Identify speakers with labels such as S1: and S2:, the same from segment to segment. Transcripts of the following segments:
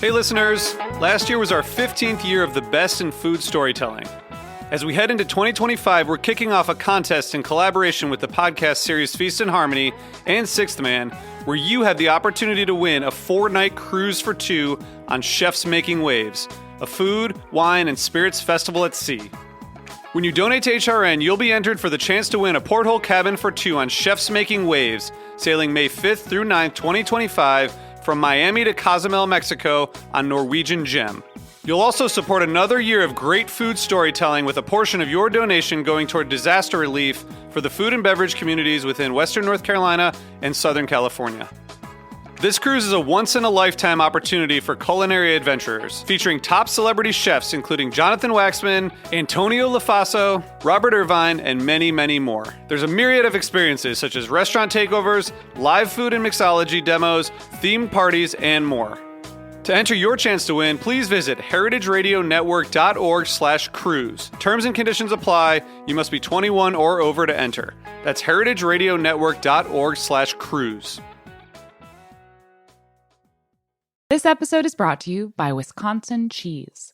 S1: Hey listeners, last year was our 15th year of the best in food storytelling. As we head into 2025, we're kicking off a contest in collaboration with the podcast series Feast and Harmony and Sixth Man, where you have the opportunity to win a 4-night cruise for 2 on Chefs Making Waves, a food, wine, and spirits festival at sea. When you donate to HRN, you'll be entered for the chance to win a porthole cabin for 2 on Chefs Making Waves, sailing May 5th through 9th, 2025, from Miami to Cozumel, Mexico on Norwegian Gem. You'll also support another year of great food storytelling with a portion of your donation going toward disaster relief for the food and beverage communities within Western North Carolina and Southern California. This cruise is a once-in-a-lifetime opportunity for culinary adventurers, featuring top celebrity chefs including Jonathan Waxman, Antonio Lafaso, Robert Irvine, and many, many more. There's a myriad of experiences such as restaurant takeovers, live food and mixology demos, themed parties, and more. To enter your chance to win, please visit heritageradionetwork.org/cruise. Terms and conditions apply. You must be 21 or over to enter. That's heritageradionetwork.org/cruise.
S2: This episode is brought to you by Wisconsin Cheese.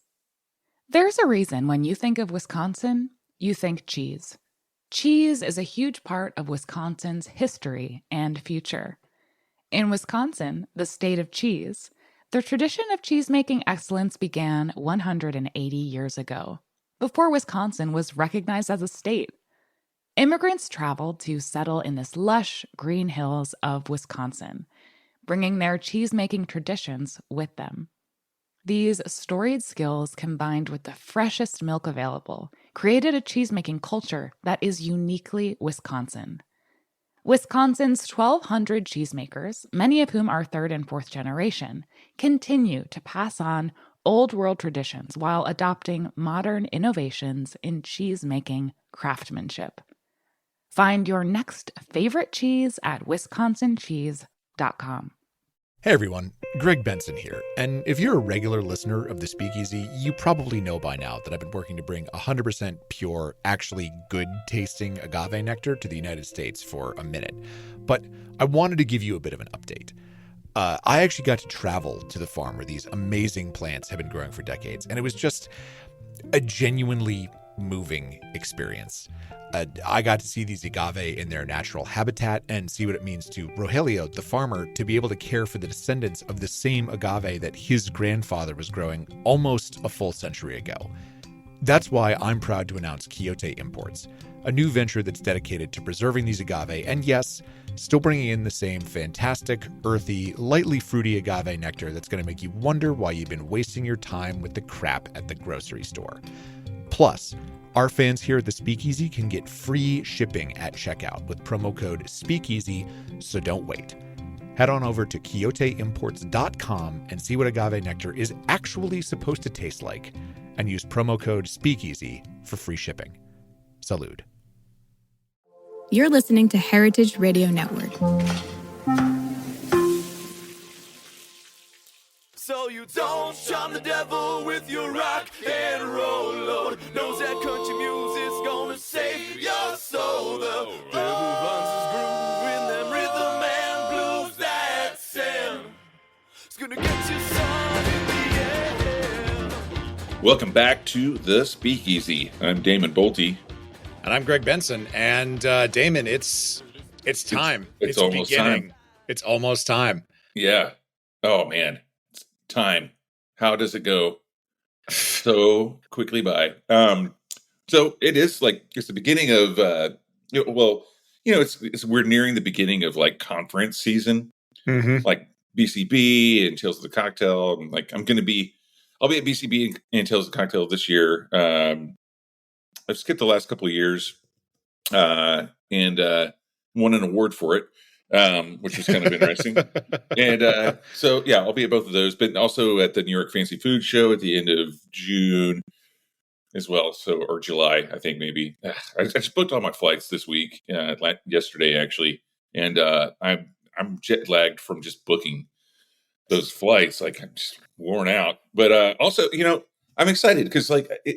S2: There's a reason when you think of Wisconsin, you think cheese. Cheese is a huge part of Wisconsin's history and future. In Wisconsin, the state of cheese, the tradition of cheese-making excellence began 180 years ago, before Wisconsin was recognized as a state. Immigrants traveled to settle in this lush green hills of Wisconsin, bringing their cheese-making traditions with them. These storied skills, combined with the freshest milk available, created a cheese-making culture that is uniquely Wisconsin. Wisconsin's 1,200 cheesemakers, many of whom are third and fourth generation, continue to pass on old world traditions while adopting modern innovations in cheese-making craftsmanship. Find your next favorite cheese at wisconsincheese.com.
S3: Hey everyone, Greg Benson here, and if you're a regular listener of the Speakeasy, you probably know by now that I've been working to bring 100% pure, actually good-tasting agave nectar to the United States for a minute. But I wanted to give you a bit of an update. I actually got to travel to the farm where these amazing plants have been growing for decades, and it was just a genuinely moving experience. I got to see these agave in their natural habitat and see what it means to Rogelio, the farmer, to be able to care for the descendants of the same agave that his grandfather was growing almost a full century ago. That's why I'm proud to announce Quixote Imports, a new venture that's dedicated to preserving these agave and, yes, still bringing in the same fantastic, earthy, lightly fruity agave nectar that's going to make you wonder why you've been wasting your time with the crap at the grocery store. Plus, our fans here at the Speakeasy can get free shipping at checkout with promo code Speakeasy, so don't wait. Head on over to quixoteimports.com and see what agave nectar is actually supposed to taste like, and use promo code Speakeasy for free shipping. Salud.
S4: You're listening to Heritage Radio Network.
S5: So you don't charm the devil with your rock and roll load. Knows that country music's gonna save your soul. The devil finds his groove in them rhythm and blues that sound. It's gonna get you sun in the air.
S6: Welcome back to the Speakeasy. I'm Damon Bolte.
S3: And I'm Greg Benson. And Damon, it's time.
S6: It's almost
S3: beginning.
S6: time.
S3: It's almost time.
S6: Yeah. Oh, man. Time. How does it go so quickly by? So it is like it's the beginning of we're nearing the beginning of like conference season, like BCB and Tales of the Cocktail. And like I'll be at BCB and Tales of the Cocktail this year. I've skipped the last couple of years and won an award for it. Which was kind of interesting. And so, yeah, I'll be at both of those, but also at the New York Fancy Food Show at the end of June as well. So, or July, I think maybe. I just booked all my flights this week, yesterday actually. And I'm jet lagged from just booking those flights. Like I'm just worn out. But also, I'm excited because like I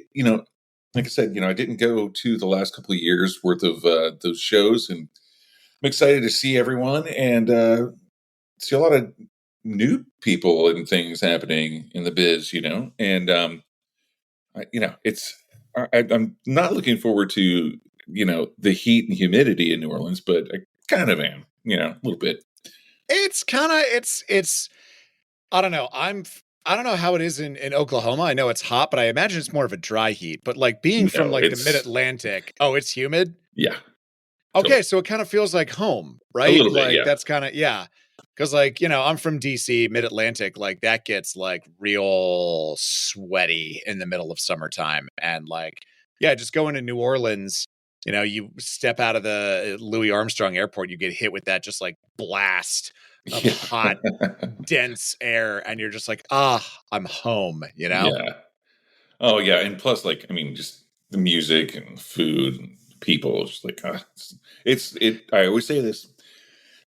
S6: said, I didn't go to the last couple of years worth of those shows, and I'm excited to see everyone and see a lot of new people and things happening in the biz, and I'm not looking forward to the heat and humidity in New Orleans, but I kind of am, a little bit.
S3: It's kind of it's I don't know. I don't know how it is in Oklahoma. I know it's hot, but I imagine it's more of a dry heat. But like being from
S6: No,
S3: like the mid-Atlantic, it's humid.
S6: Yeah.
S3: Okay,
S6: Totally.
S3: so it kind of feels like home,
S6: A
S3: right?
S6: little bit,
S3: Like
S6: yeah.
S3: that's kind of because like I'm from DC, mid-Atlantic. Like that gets like real sweaty in the middle of summertime, and like just going to New Orleans. You step out of the Louis Armstrong Airport, you get hit with that just like blast of hot, dense air, and you're just like, I'm home,
S6: Yeah. Oh yeah, and plus, like, I mean, just the music and food and people. It's just like, I always say this.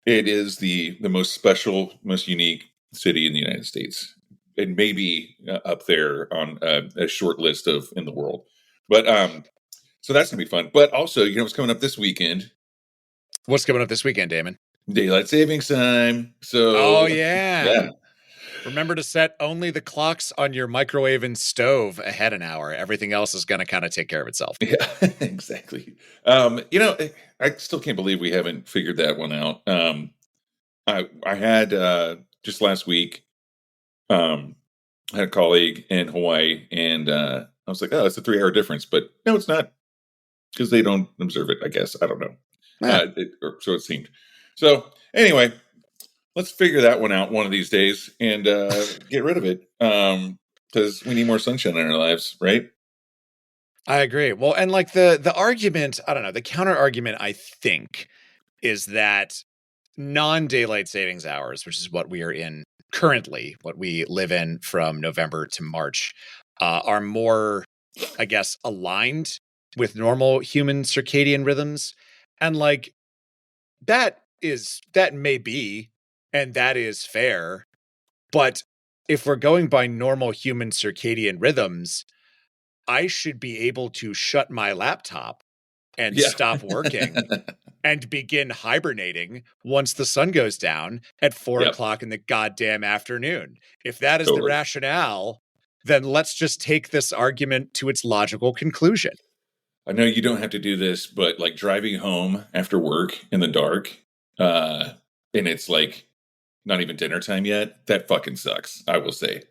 S6: It is the most special, most unique city in the United States, and maybe up there on a short list of in the world. But so that's gonna be fun. But also, what's coming up this weekend?
S3: What's coming up this weekend, Damon?
S6: Daylight savings time. So,
S3: Oh yeah. Remember to set only the clocks on your microwave and stove ahead an hour. Everything else is going to kind of take care of itself.
S6: Yeah, exactly. I still can't believe we haven't figured that one out. I had just last week, I had a colleague in Hawaii, and I was like, "Oh, it's a 3-hour difference," but no, it's not, because they don't observe it. I guess I don't know. Or so it seemed. So anyway, let's figure that one out one of these days and get rid of it, because we need more sunshine in our lives, right?
S3: I agree. Well, and like the argument, I don't know, the counter argument, I think, is that non-daylight savings hours, which is what we are in currently, what we live in from November to March, are more, I guess, aligned with normal human circadian rhythms. And like that may be, and that is fair. But if we're going by normal human circadian rhythms, I should be able to shut my laptop and stop working and begin hibernating once the sun goes down at 4:00 in the goddamn afternoon. If that is the rationale, then let's just take this argument to its logical conclusion.
S6: I know you don't have to do this, but like driving home after work in the dark, and it's like not even dinner time yet, that fucking sucks, I will say.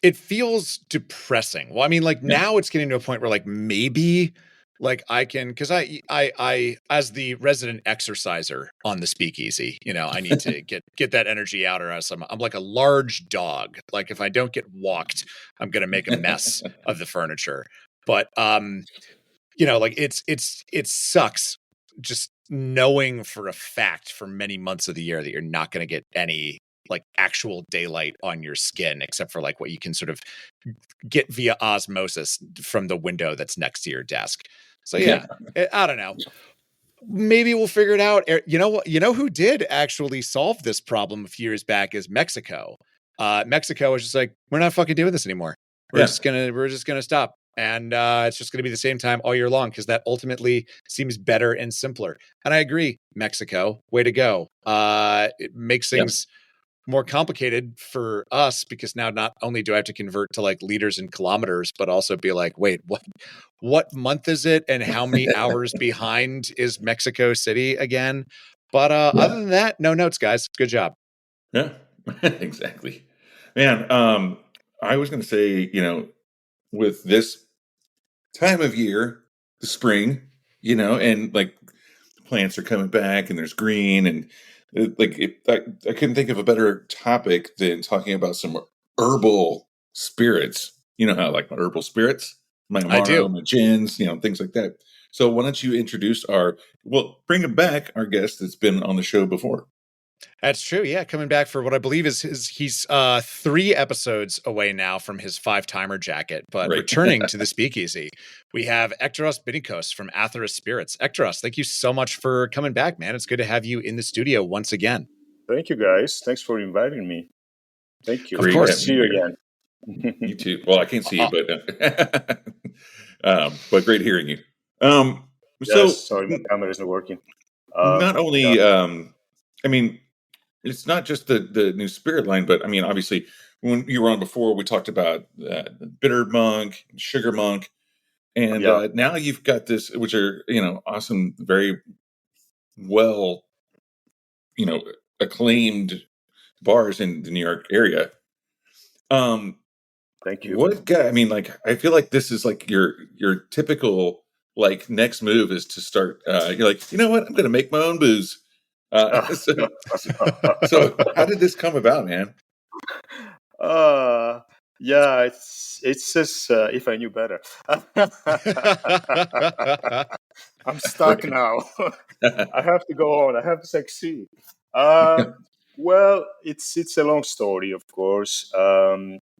S3: It feels depressing. Well, I mean, like now it's getting to a point where like maybe like I can, because I as the resident exerciser on the Speakeasy, I need to get that energy out, or else I'm like a large dog. Like if I don't get walked, I'm gonna make a mess of the furniture. But like it sucks just knowing for a fact for many months of the year that you're not gonna get any like actual daylight on your skin, except for like what you can sort of get via osmosis from the window that's next to your desk. So I don't know. Maybe we'll figure it out. You know what? You know who did actually solve this problem a few years back is Mexico. Mexico was just like, we're not fucking doing this anymore. We're just gonna stop. And it's just gonna be the same time all year long, because that ultimately seems better and simpler. And I agree, Mexico, way to go. It makes things more complicated for us, because now not only do I have to convert to like liters and kilometers, but also be like, wait, what month is it, and how many hours behind is Mexico City again? But other than that, no notes, guys. Good job.
S6: Yeah, exactly. Man, I was going to say, with this time of year, the spring, and like plants are coming back and there's green, and I couldn't think of a better topic than talking about some herbal spirits. You know how I like my herbal spirits, my Amaro, my gins, things like that. So why don't you introduce bring him back, our guest that's been on the show before.
S3: That's true. Yeah, coming back for what I believe is he's 3 episodes away now from his 5-timer jacket, but returning to the Speakeasy, we have Ektoras Binikos from Atheras Spirits. Ektoras, thank you so much for coming back, man. It's good to have you in the studio once again.
S7: Thank you, guys. Thanks for inviting me. Thank you.
S3: Of course.
S7: See you again.
S6: You too. Well, I can't see you, but great hearing you.
S7: Yes, sorry, my camera isn't working.
S6: Not only, I mean, it's not just the new spirit line, but I mean, obviously, when you were on before, we talked about bitter monk, sugar monk, and
S7: Yeah,
S6: now you've got this, which are awesome, very well acclaimed bars in the New York area.
S7: thank you.
S6: What guy? I mean, like, I feel like this is like your typical like next move is to start. You're like, you know what? I'm going to make my own booze. So how did this come about, man?
S7: uh, yeah, it's just if I knew better. I'm stuck now. I have to go on. I have to succeed. Well, it's a long story, of course.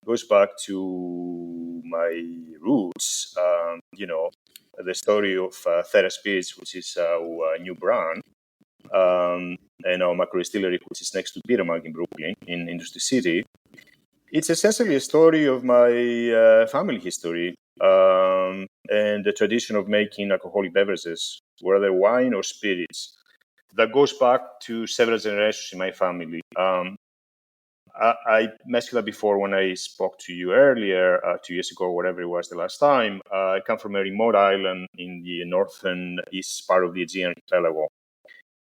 S7: Goes back to my roots. The story of Atheras Spirits, which is our new brand, and our microdistillery, which is next to Peter Monk in Brooklyn, in Industry City. It's essentially a story of my family history and the tradition of making alcoholic beverages, whether wine or spirits. That goes back to several generations in my family. I mentioned that before when I spoke to you earlier, 2 years ago, whatever it was the last time. I come from a remote island in the northern east part of the Aegean archipelago.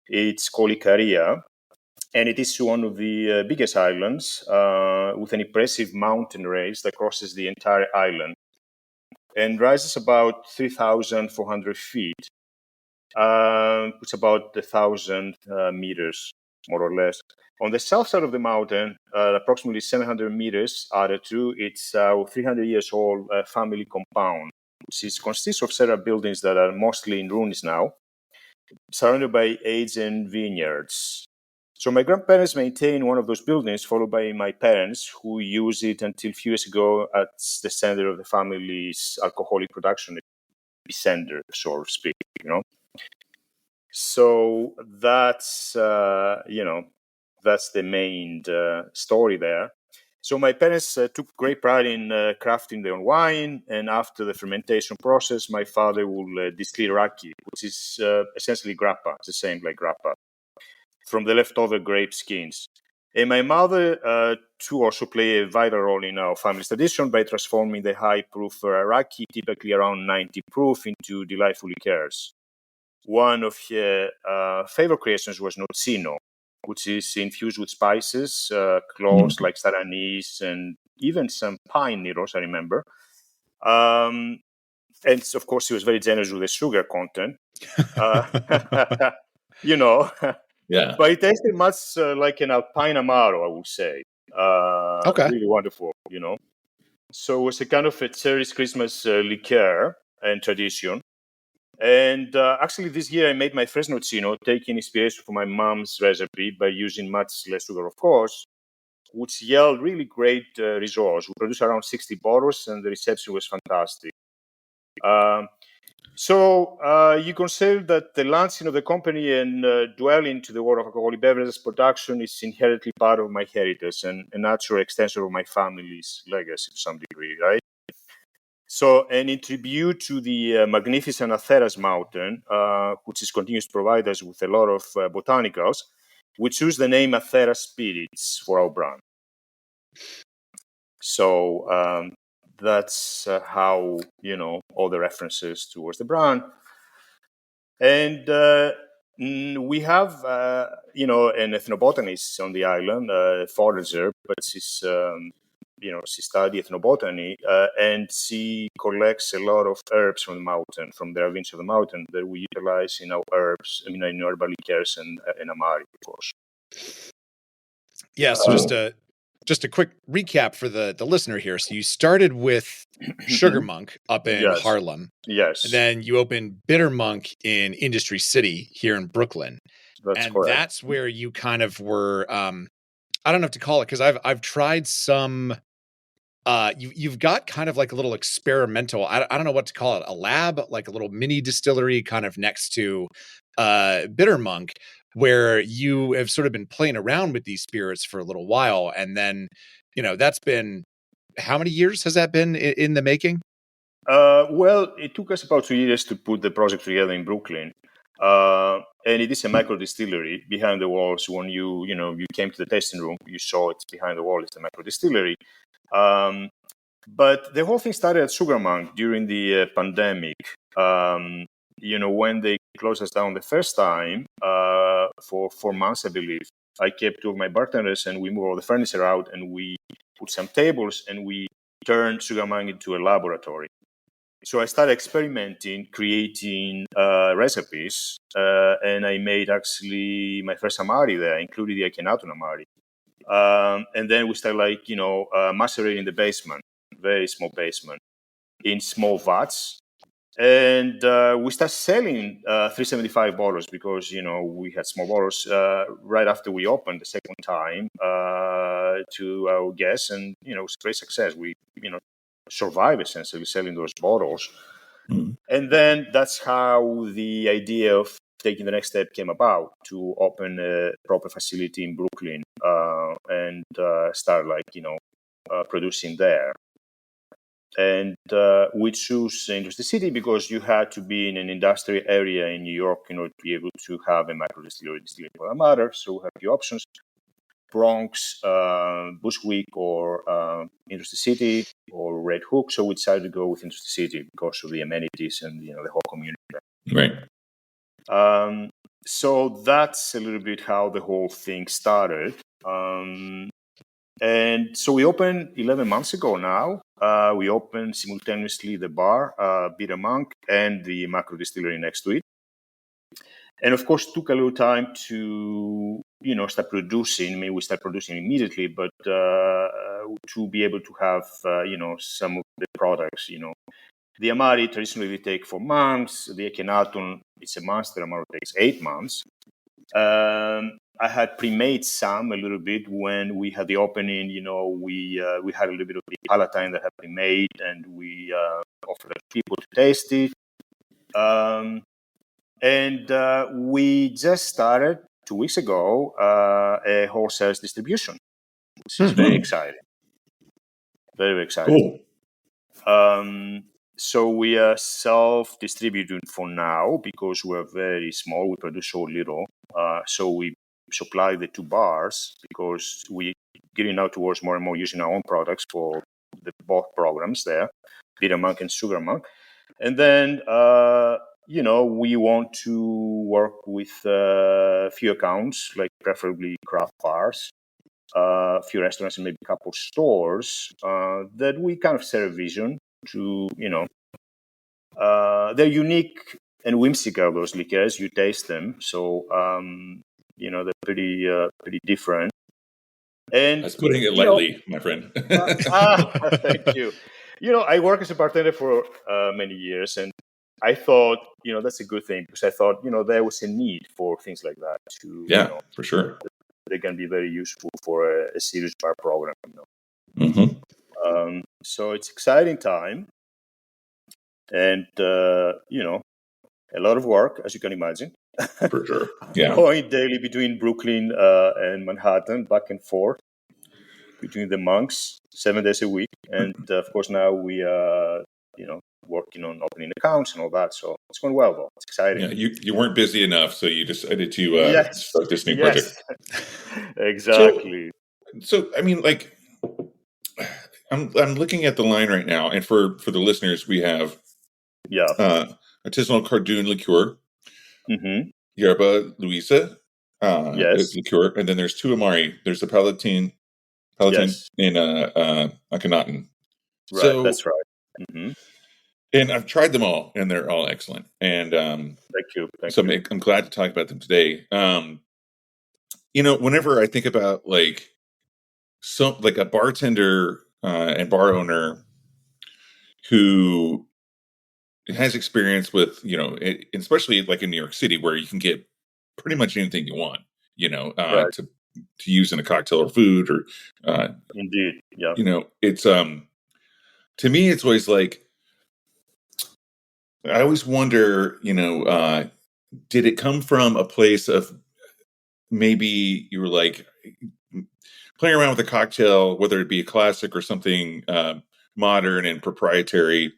S7: It's called Ikaria, and it is one of the biggest islands with an impressive mountain range that crosses the entire island and rises about 3,400 feet. It's about 1,000 meters, more or less. On the south side of the mountain, approximately 700 meters added to, it's a 300 years old family compound, which consists of several buildings that are mostly in ruins now, surrounded by aged vineyards. So my grandparents maintain one of those buildings, followed by my parents, who use it until a few years ago as the center of the family's alcoholic production epicenter, so to speak, So that's, that's the main story there. So my parents took great pride in crafting their own wine, and after the fermentation process, my father will distill raki, which is essentially grappa. It's the same like grappa, from the leftover grape skins. And my mother, too, also play a vital role in our family's tradition by transforming the high-proof raki, typically around 90 proof, into delightful liqueurs. One of her favorite creations was nozzino, which is infused with spices, cloves like star anise, and even some pine needles, I remember. And of course, he was very generous with the sugar content.
S6: Yeah.
S7: But it tasted much like an Alpine Amaro, I would say.
S3: Okay.
S7: Really wonderful, So it was a kind of a cherished Christmas liqueur and tradition. And actually, this year I made my first nozzino, taking inspiration from my mom's recipe by using much less sugar, of course, which yielded really great results. We produced around 60 bottles, and the reception was fantastic. So you consider that the launching of the company and dwell into the world of alcoholic beverages production is inherently part of my heritage and a natural extension of my family's legacy to some degree, right? So, and in tribute to the magnificent Atheras mountain, which is continues to provide us with a lot of botanicals, we choose the name Atheras Spirits for our brand. So that's how, all the references towards the brand. And we have, an ethnobotanist on the island, forager, but she's, she studied ethnobotany, and she collects a lot of herbs from the mountain, from the ravines of the mountain, that we utilize in our herbs, in herbal liqueurs and Amaro, of course.
S3: Yeah, so just a quick recap for the listener here. So you started with Sugar Monk up in Harlem.
S7: Yes.
S3: And then you opened Bitter Monk in Industry City here in Brooklyn.
S7: That's
S3: and
S7: correct.
S3: That's where you kind of were, I don't know what to call it, because I've tried some, you've got kind of like a little experimental, I don't know what to call it, a lab, like a little mini distillery kind of next to Bitter Monk, where you have sort of been playing around with these spirits for a little while. And then, that's been, how many years has that been in the making?
S7: Well, it took us about 2 years to put the project together in Brooklyn. And it is a microdistillery behind the walls. When you came to the tasting room, you saw it's behind the wall. It's a microdistillery. But the whole thing started at Sugar Monk during the pandemic. When they closed us down the first time for 4 months, I believe. I kept two of my bartenders, and we moved all the furniture out, and we put some tables, and we turned Sugar Monk into a laboratory. So I started experimenting, creating recipes, and I made actually my first Amari there, including the Akhenaton Amari. And then we started macerating in the basement, very small basement, in small vats. And we started selling 375 bottles because, we had small bottles right after we opened the second time to our guests. And, it was a great success. We, survived essentially selling those bottles. Mm. And then that's how the idea of taking the next step came about, to open a proper facility in Brooklyn and start producing there. And we chose Industry City because you had to be in an industrial area in New York in order to be able to have a microdistillery distilling for that matter. So we have the options: Bronx, Bushwick, or Industry City, or Red Hook. So we decided to go with Industry City because of the amenities and the whole community.
S6: Right.
S7: So that's a little bit how the whole thing started. And so we opened 11 months ago now. We opened simultaneously the bar, Bitter Monk, and the microdistillery next to it. And of course, took a little time to, start producing. I mean, we started producing immediately, but to be able to have, some of the products, The Amari traditionally we take 4 months. The Akhenaton, it's a month. The Amaro takes 8 months. I had pre-made some a little bit when we had the opening. We had a little bit of the Palatine that had been made, and we offered people to taste it. And we just started 2 weeks ago a wholesale distribution, which is very exciting. Very, very exciting.
S6: Cool.
S7: So we are self-distributing for now because we're very small. We produce so little. So we supply the 2 bars because we're getting now towards more and more using our own products for both programs there, Bitter Monk and Sugar Monk. And then, we want to work with a few accounts, like preferably craft bars, a few restaurants, and maybe a couple stores that we kind of set a vision to, they're unique and whimsical, those liqueurs. You taste them. So, they're pretty different. And
S6: that's putting it lightly, my friend.
S7: Thank you. I worked as a bartender for many years, and I thought, that's a good thing because I thought, there was a need for things like that to,
S6: for sure.
S7: They can be very useful for a serious bar program.
S6: Mm-hmm.
S7: So it's exciting time, and a lot of work, as you can imagine.
S6: For sure. Yeah.
S7: Going daily between Brooklyn and Manhattan, back and forth between the monks, 7 days a week. And of course, now we are, working on opening accounts and all that. So it's going well, though. It's exciting.
S6: Yeah, you weren't busy enough, so you decided to start this new project.
S7: Exactly.
S6: So I mean, I'm looking at the line right now, and for the listeners, we have artisanal Cardoon liqueur, Yerba Luisa liqueur, and then there's 2 Amari. There's the Palatine and Akhenaton.
S7: Right,
S6: so,
S7: that's right. Mm-hmm.
S6: And I've tried them all, and they're all excellent. And
S7: thank you.
S6: I'm glad to talk about them today. Whenever I think about a bartender and bar owner who has experience with, especially in New York City, where you can get pretty much anything you want, to use in a cocktail or food or
S7: indeed, yeah.
S6: It's to me, it's always I always wonder, did it come from a place of maybe you were playing around with a cocktail, whether it be a classic or something modern and proprietary,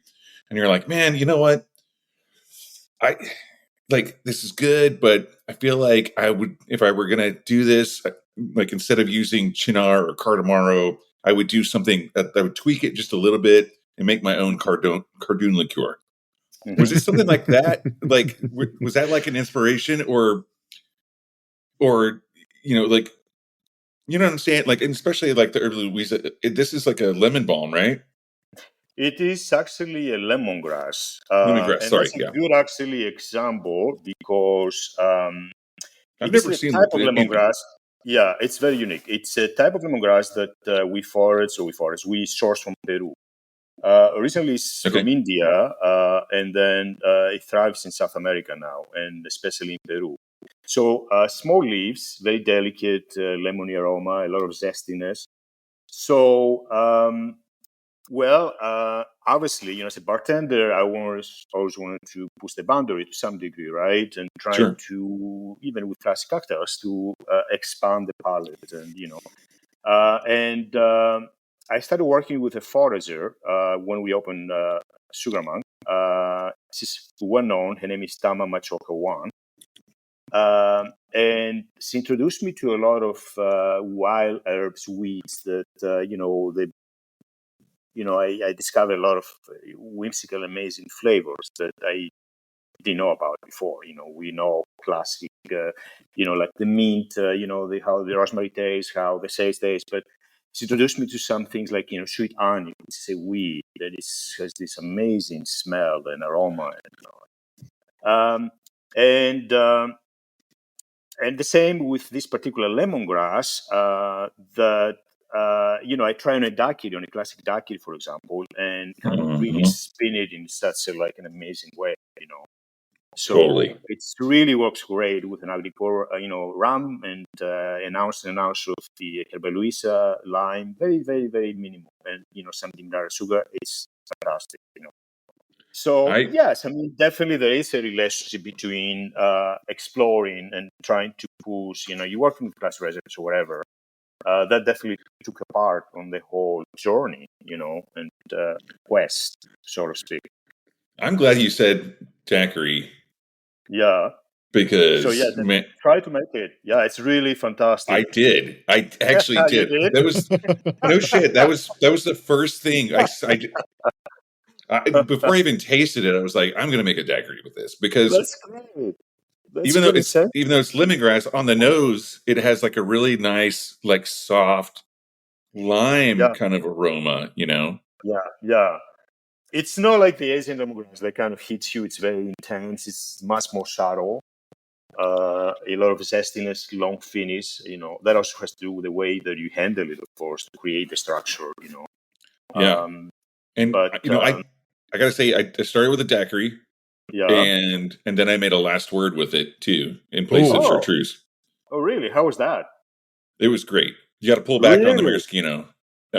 S6: and you're like, man, you know what? like, this is good, but I feel like I would, if I were gonna do this, like instead of using Chinar or Cardamaro, I would do something that I would tweak it just a little bit and make my own Cardoon liqueur. Was it something like that? Like, was that like an inspiration, or like, you know what I'm saying? Like, and especially like the early Louisa, this is like a lemon balm, right?
S7: It is actually a lemongrass,
S6: Lemongrass.
S7: and
S6: Sorry,
S7: that's a
S6: yeah.
S7: good actually example because
S6: I've
S7: it's
S6: never
S7: a
S6: seen
S7: type of
S6: it anyway.
S7: lemongrass. Yeah, it's very unique. It's a type of lemongrass that we source from Peru. Originally, it's
S6: Okay.
S7: from India, and then it thrives in South America now, and especially in Peru. So small leaves, very delicate, lemony aroma, a lot of zestiness. So, obviously, as a bartender, I always wanted to push the boundary to some degree, right? And try
S6: Sure.
S7: to, even with classic cocktails, to expand the palate, and I started working with a forager when we opened Sugar Monk. She's well known. Her name is Tama Machoka Wan. And she introduced me to a lot of wild herbs, weeds that, I discovered a lot of whimsical, amazing flavors that I didn't know about before. We know classic, like the mint, how the rosemary tastes, how the sage tastes, but she introduced me to some things like, sweet onion, which is a weed that has this amazing smell and aroma. And the same with this particular lemongrass that, I try on a daiquiri, on a classic daiquiri, for example, and kind of really spin it in such an amazing way, So
S6: Totally.
S7: it really works great with an agricole, rum and an ounce of the Herba Luisa lime, very, very, very minimal, and something that sugar is fantastic, So
S6: I
S7: yes, I mean definitely there is a relationship between exploring and trying to push. You working with class residents or whatever. That definitely took a part on the whole journey, and quest, so to speak.
S6: I'm glad you said daiquiri,
S7: Yeah. So yeah,
S6: because man,
S7: try to make it. Yeah, it's really fantastic.
S6: I did. I actually
S7: You
S6: did.
S7: did?
S6: That was no shit. That was the first thing before I even tasted it. I was like, I'm going to make a daiquiri with this, because
S7: That's great. That's good incentive.
S6: even though it's lemongrass, on the nose it has like a really nice, like, soft lime
S7: Yeah,
S6: kind of aroma.
S7: yeah. It's not like the Asian lemongrass that kind of hits you. It's very intense. It's much more subtle. A lot of zestiness, long finish. That also has to do with the way that you handle it, of course, to create the structure.
S6: Yeah. And
S7: But
S6: I gotta say, I started with a daiquiri,
S7: yeah.
S6: and then I made a last word with it too, in place of
S7: Oh.
S6: chartreuse.
S7: Oh, really? How was that?
S6: It was great. You got to pull back on the
S7: Really?
S6: maraschino,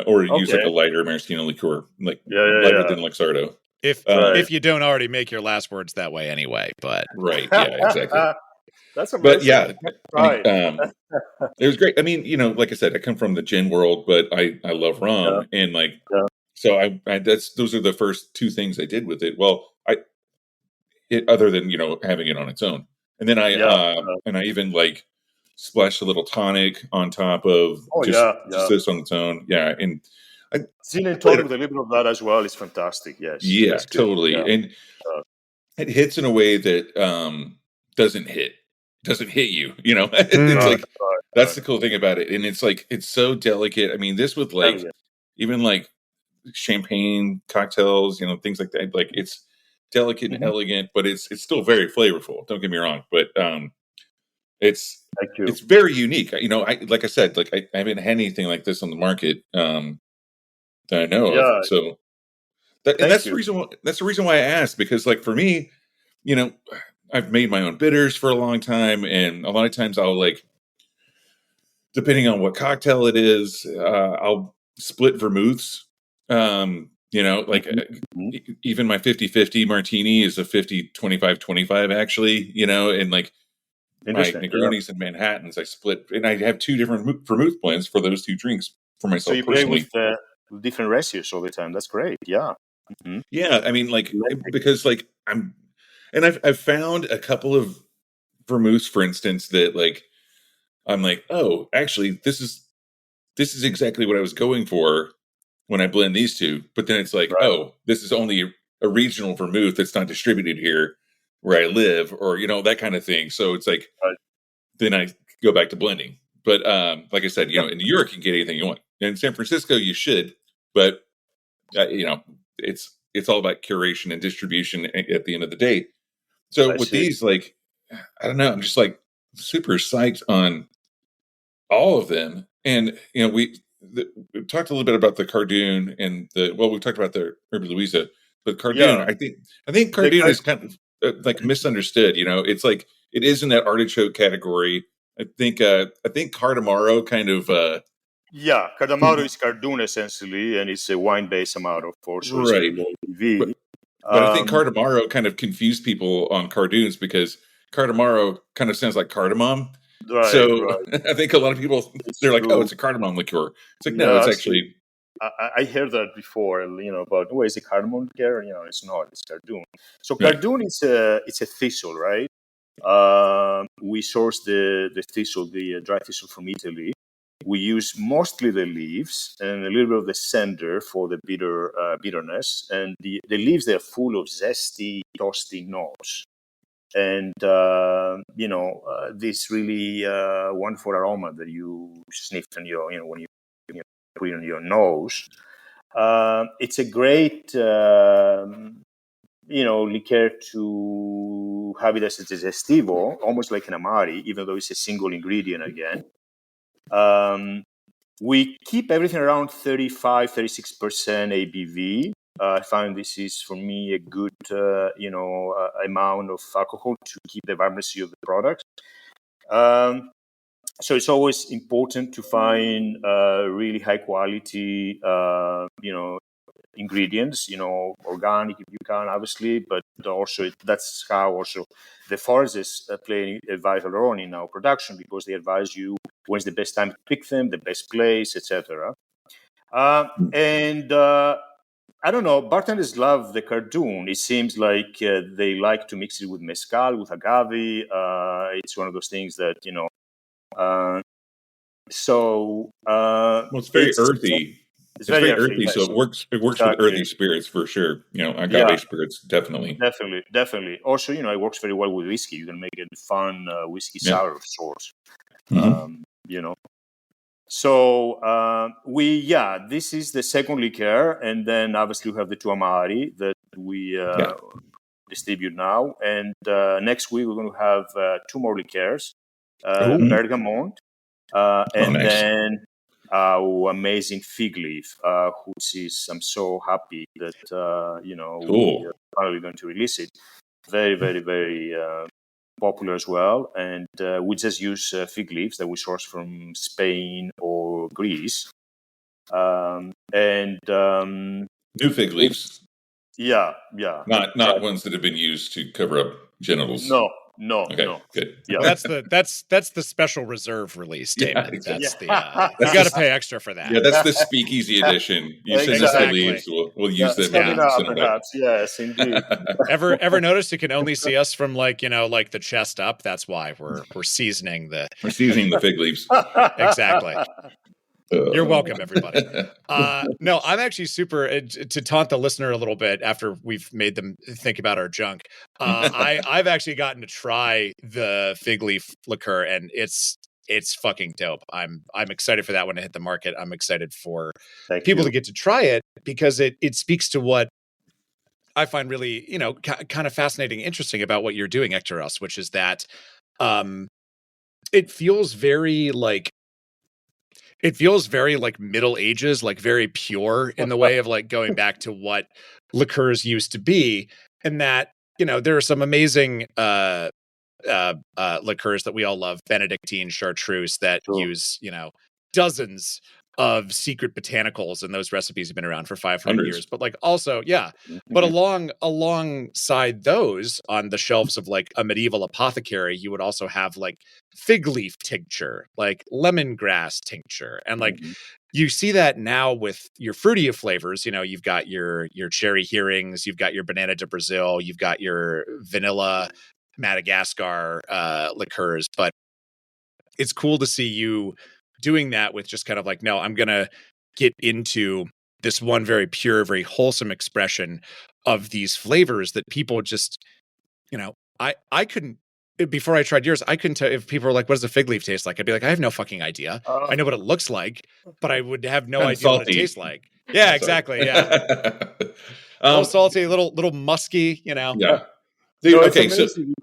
S6: or use like
S7: Okay.
S6: a lighter maraschino liqueur, like
S7: Yeah.
S6: lighter than Luxardo.
S3: If you don't already make your last words that way anyway, but
S6: Right, yeah, exactly.
S7: That's amazing.
S6: But yeah,
S7: Right.
S6: it was great. I mean, like I said, I come from the gin world, but I love rum, and like, so I those are the first two things I did with it. Well, other than having it on its own, and then I even like splashed a little tonic on top of just this on its own. Yeah, and
S7: Gin and tonic with a little bit of that as well is fantastic. Yes.
S6: yeah,
S7: That's good.
S6: totally,
S7: Yeah.
S6: and it hits in a way that doesn't hit you. It's like that's the cool thing about it, and it's like it's so delicate. I mean, this with like even like champagne cocktails, things like that. Like, it's delicate and elegant, but it's still very flavorful. Don't get me wrong, but it's very unique. Like I said, like I haven't had anything like this on the market that I know of. So that's the reason. That's the reason why I asked, because like for me, I've made my own bitters for a long time, and a lot of times I'll like, depending on what cocktail it is, I'll split vermouths. Like even my 50-50 martini is a 50-25-25 actually, and like my Negronis and Manhattans, I split, and I have two different vermouth blends for those two drinks for myself.
S7: So you
S6: personally.
S7: play with different ratios all the time. That's great. Yeah.
S6: Yeah, I mean, like, because like And I've found a couple of vermouths, for instance, that like I'm like, oh, actually, this is exactly what I was going for when I blend these two. But then it's like,
S7: Right.
S6: oh, this is only a regional vermouth that's not distributed here where I live, or that kind of thing. So it's like,
S7: Right.
S6: then I go back to blending. But like I said, in New York you can get anything you want. In San Francisco you should, but it's all about curation and distribution at the end of the day. So with these, like, I don't know, I'm just like super psyched on all of them. And we talked a little bit about the Cardoon and we talked about the Ruby Louisa, but Cardoon,
S7: Yeah.
S6: I think Cardoon is kind of like misunderstood. It's like it is in that artichoke category. I think Cardamaro kind of
S7: Yeah, Cardamaro is Cardoon essentially, and it's a wine-based Amaro, of course, so it's
S6: right.
S7: a low ABV.
S6: But I think Cardamaro kind of confused people on Cardoons because Cardamaro kind of sounds like cardamom.
S7: Right,
S6: So
S7: right.
S6: I think a lot of people, they're like,
S7: true.
S6: oh, it's a cardamom liqueur. It's like, no, it's actually...
S7: I heard that before, about, is it cardamom liqueur? It's not, it's Cardoon. So
S6: Right.
S7: Cardoon it's a thistle, right? We source the thistle, the dry thistle from Italy. We use mostly the leaves and a little bit of the center for the bitterness. And the leaves, they're full of zesty, toasty notes. And, this really wonderful aroma that you sniff in when you put it on your nose. It's a great, liqueur to have it as a digestivo, almost like an Amari, even though it's a single ingredient again. We keep everything around 35, 36% ABV. I find this is, for me, a good, amount of alcohol to keep the vibrancy of the product. So it's always important to find really high quality, ingredients, organic if you can, obviously, but also that's how also the forests play a vital role in our production, because they advise you when's the best time to pick them, the best place, etc. And I don't know, bartenders love the Cardoon. It seems like they like to mix it with mezcal, with agave. It's one of those things that, well,
S6: it's very earthy.
S7: It's very earthy,
S6: so it works
S7: exactly.
S6: with earthy spirits for sure. Agave spirits, definitely.
S7: Definitely. Also, it works very well with whiskey. You can make it fun whiskey sour of sorts.
S6: Mm-hmm.
S7: So this is the second liqueur, and then obviously we have the two Amari that we distribute now. And next week we're going to have two more liqueurs, Bergamot, and
S6: nice.
S7: then our amazing fig leaf, which is, I'm so happy that
S6: cool.
S7: we are finally going to release it. Very, very, very popular as well. And we just use fig leaves that we source from Spain or Greece.
S6: New fig leaves.
S7: Yeah.
S6: Not ones that have been used to cover up genitals.
S7: No.
S6: Okay,
S7: no.
S6: good.
S3: Yeah, that's the special reserve release, Damon.
S6: Yeah, exactly.
S3: You got to pay extra for that.
S6: Yeah, that's the Speakeasy edition. You send us the leaves, we'll use them.
S7: Perhaps, yes, indeed.
S3: Ever notice you can only see us from like the chest up? That's why we're seasoning the
S6: fig leaves.
S3: Exactly. You're welcome, everybody. No, I'm actually super to taunt the listener a little bit after we've made them think about our junk. I've actually gotten to try the fig leaf liqueur, and it's fucking dope. I'm excited for that when it hit the market. I'm excited for people to get to try it, because it speaks to what I find really kind of fascinating, interesting about what you're doing, Ektoras, which is that it feels very like Middle Ages, like very pure in the way of like going back to what liqueurs used to be. And that, there are some amazing liqueurs that we all love, Benedictine, Chartreuse, that use, dozens of secret botanicals, and those recipes have been around for 500
S6: Hundreds.
S3: years. But like also, but alongside those, on the shelves of like a medieval apothecary, you would also have like fig leaf tincture, like lemongrass tincture, and like you see that now with your fruity of flavors. You know, you've got your cherry hearings, you've got your banana de Brazil, you've got your vanilla Madagascar liqueurs, but it's cool to see you doing that with just kind of like, no, I'm going to get into this one very pure, very wholesome expression of these flavors that people just, you know, I couldn't, before I tried yours, I couldn't tell if people were like, what does a fig leaf taste like? I'd be like, I have no fucking idea. I know what it looks like, but I would have no idea what it tastes like. Yeah, exactly. Yeah. A little salty, a little musky, you know.
S6: Yeah.
S7: No,
S6: Dude,
S7: it's
S6: okay, so
S7: amazing.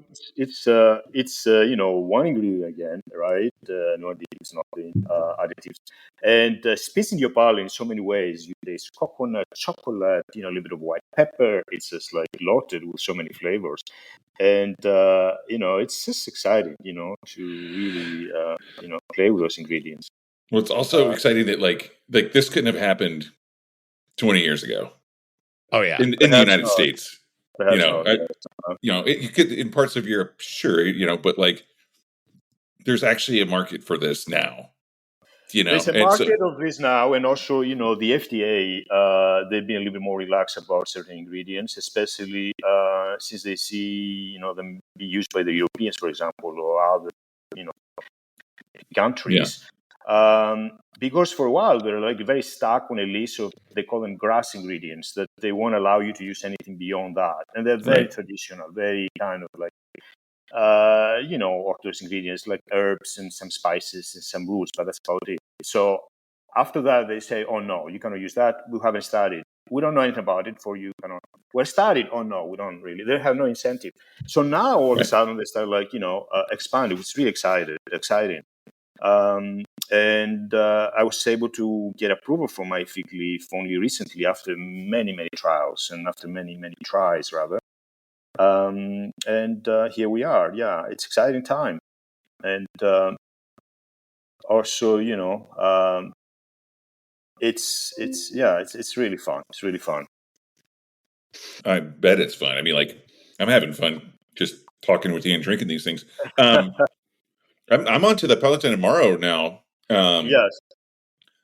S7: It's one ingredient again, right? No additives, nothing additives, and spacing your palate in so many ways. You taste coconut, chocolate, a little bit of white pepper. It's just like loaded with so many flavors, and it's just exciting, to really play with those ingredients.
S6: well, it's also exciting that like this couldn't have happened 20 years ago.
S3: Oh yeah,
S6: in the United States.
S7: You
S6: You could in parts of Europe, sure, but like there's actually a market for this now.
S7: There's a market of this now, and also, the FDA, they've been a little bit more relaxed about certain ingredients, especially since they see, them be used by the Europeans, for example, or other, countries. Because for a while they're like very stuck on a list of, they call them grass ingredients, that they won't allow you to use anything beyond that, and they're very traditional, very kind of like orthodox ingredients like herbs and some spices and some roots, but that's about it. So after that they say, oh no, you cannot use that, we haven't studied, we don't know anything about it, for you cannot. We're studied, oh no, we don't really, they have no incentive. So now all of a sudden they start like expanding. It's really exciting. And I was able to get approval for my fig leaf only recently, after many trials, and after many tries rather. And here we are. Yeah, it's exciting time, and also it's really fun. It's really fun.
S6: I bet it's fun. I mean, like, I'm having fun just talking with you and drinking these things. I'm onto the Palatine Amaro now.
S7: Yes.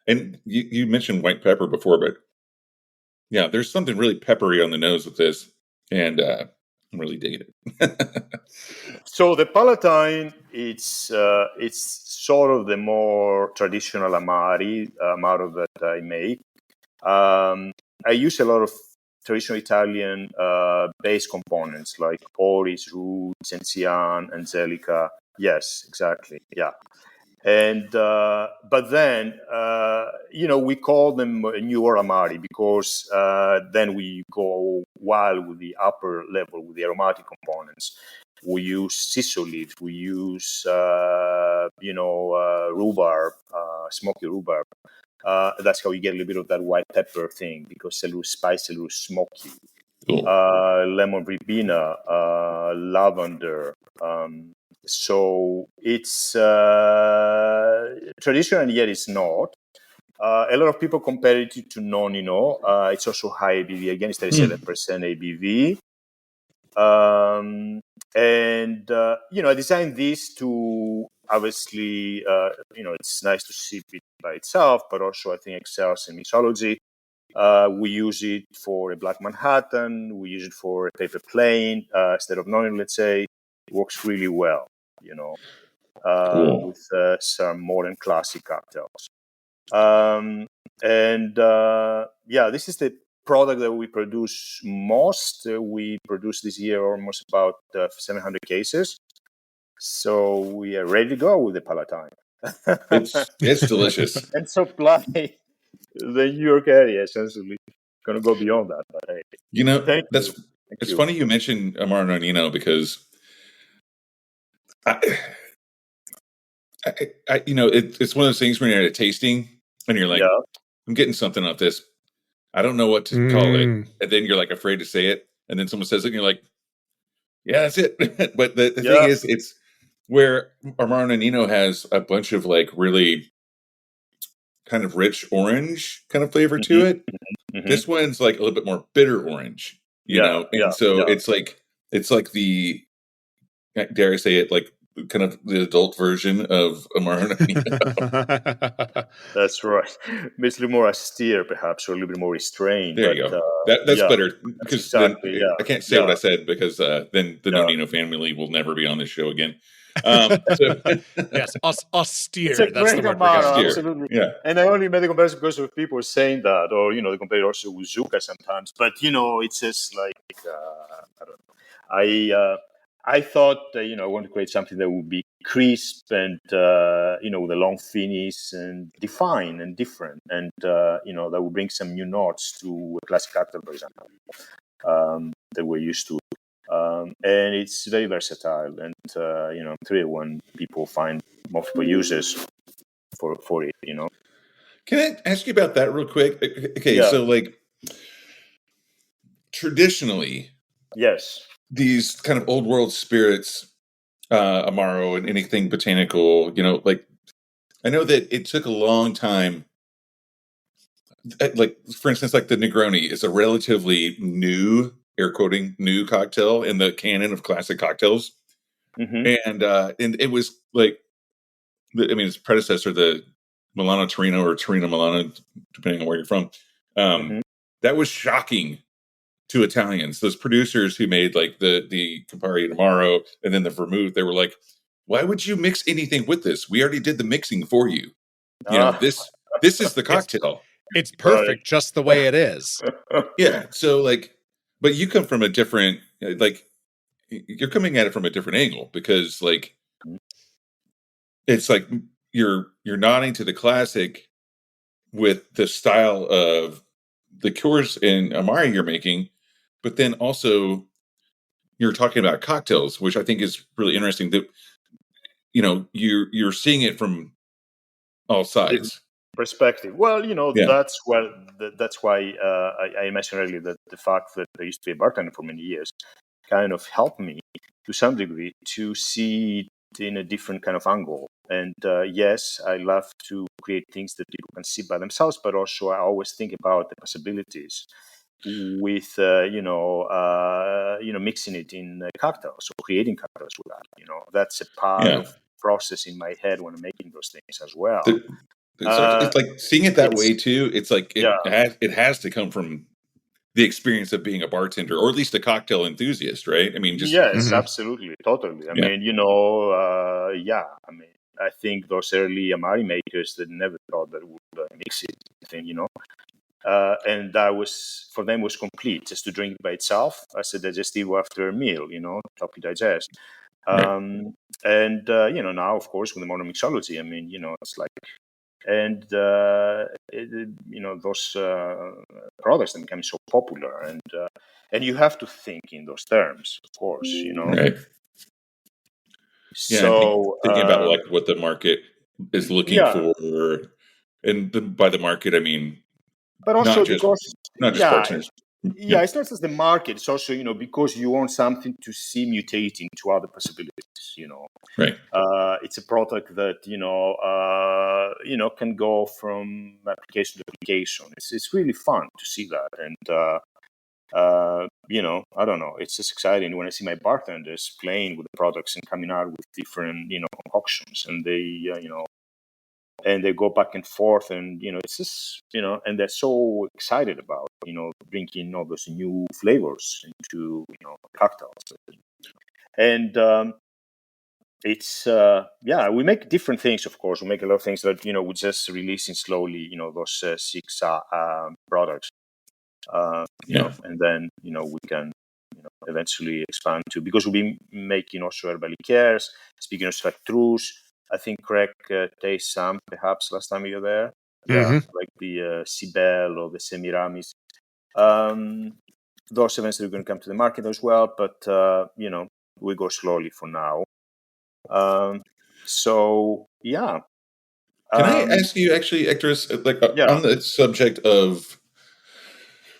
S6: And you mentioned white pepper before, but yeah, there's something really peppery on the nose with this, and I'm really digging it.
S7: So the Palatine, it's sort of the more traditional Amaro that I make. I use a lot of traditional Italian base components like oris, roots, encian, angelica. Yes, exactly. Yeah. And but then we call them newer Amari, because then we go wild with the upper level, with the aromatic components. We use sisal leaf, we use rhubarb, smoky rhubarb. That's how you get a little bit of that white pepper thing, because a little spicy, a little smoky.
S6: Cool.
S7: Lemon verbena, lavender. So it's traditional, and yet it's not. A lot of people compare it to Nonino. It's also high ABV. Again, it's 37% ABV. And I designed this to obviously, it's nice to sip it by itself, but also I think excels in mixology. We use it for a Black Manhattan. We use it for a paper plane instead of Nonino, let's say. It works really well,
S6: Cool.
S7: with some modern classic cocktails. This is the product that we produce most. We produced this year almost about 700 cases. So we are ready to go with the Palatine.
S6: It's delicious.
S7: And supply the New York area, essentially. Going to go beyond that. But hey,
S6: it's funny you mentioned Amaro Nonino, because it's one of those things when you're at a tasting and you're like, I'm getting something off this. I don't know what to call it. And then you're like afraid to say it. And then someone says it and you're like, yeah, that's it. But the thing is, it's where Amaro Nonino has a bunch of like really kind of rich orange kind of flavor to it. This one's like a little bit more bitter orange, you know, and so it's like the, dare I say it, like kind of the adult version of Amaro.
S7: That's right. It's a little more austere, perhaps, or a little bit more restrained.
S6: There you go. That's better, because
S7: exactly,
S6: then I can't say what I said, because then the Nonino family will never be on this show again.
S3: Yes, austere.
S7: It's a
S3: That's the
S7: great
S3: word.
S7: Amaro, absolutely.
S6: Yeah.
S7: And I only made the comparison because of people saying that, or they compare it also with Zucca sometimes. But it's just like I don't know. I thought I want to create something that would be crisp and with a long finish and defined and different, and that would bring some new notes to a classic cocktail, for example, that we're used to. And it's very versatile, and I'm thrilled when people find multiple uses for it.
S6: Can I ask you about that real quick? Okay, so like traditionally,
S7: yes,
S6: these kind of old world spirits, Amaro and anything botanical, like I know that it took a long time. Like, for instance, like the Negroni is a relatively new, air quoting, new cocktail in the canon of classic cocktails. And it was like, its predecessor, the Milano Torino or Torino Milano, depending on where you're from. That was shocking to Italians. Those producers who made like the Campari and Amaro and then the vermouth, they were like, why would you mix anything with this? We already did the mixing for you. This is the cocktail.
S3: It's perfect just the way it is.
S6: Yeah. So like, but you come from a different, like, you're coming at it from a different angle, because like, it's like you're nodding to the classic with the style of the liqueurs and Amari you're making, but then also you're talking about cocktails, which I think is really interesting. That you're seeing it from all sides.
S7: Perspective. Well, that's why I mentioned earlier that the fact that I used to be a bartender for many years kind of helped me to some degree to see it in a different kind of angle. And yes, I love to create things that people can see by themselves, but also I always think about the possibilities with mixing it in cocktails or creating cocktails with that. That's a part of the process in my head when I'm making those things as well.
S6: It's like seeing it that way too. It's like it has to come from the experience of being a bartender, or at least a cocktail enthusiast, right? I mean, just
S7: yes, absolutely, totally. I mean, I think those early Amari makers that never thought that would mix it, and that was for them was complete, just to drink it by itself as a digestive after a meal, help you digest. And now, of course, with the modern mixology, I mean, it's like. And those products are becoming so popular, and you have to think in those terms, of course,
S6: Right.
S7: So
S6: thinking about like what the market is looking for, and by the market I mean,
S7: but also
S6: not just bartenders.
S7: Yeah, it's not just the market. It's also, because you want something to see mutating to other possibilities,
S6: Right.
S7: It's a product that, can go from application to application. It's really fun to see that. And, I don't know. It's just exciting when I see my bartenders playing with the products and coming out with different, concoctions. And they, and they go back and forth, and it's just and they're so excited about bringing all those new flavors into cocktails. And it's we make different things. Of course, we make a lot of things that we're just releasing slowly. Those 6 products, and then we can eventually expand to, because we'll be making also herbal liqueurs. Speaking of Spectrus, I think Greg tasted some, perhaps last time you were there. Yeah, like the Cibel or the Semiramis. Those eventually are going to come to the market as well, but we go slowly for now. So yeah.
S6: Can I ask you, actually, Ektoras, on the subject of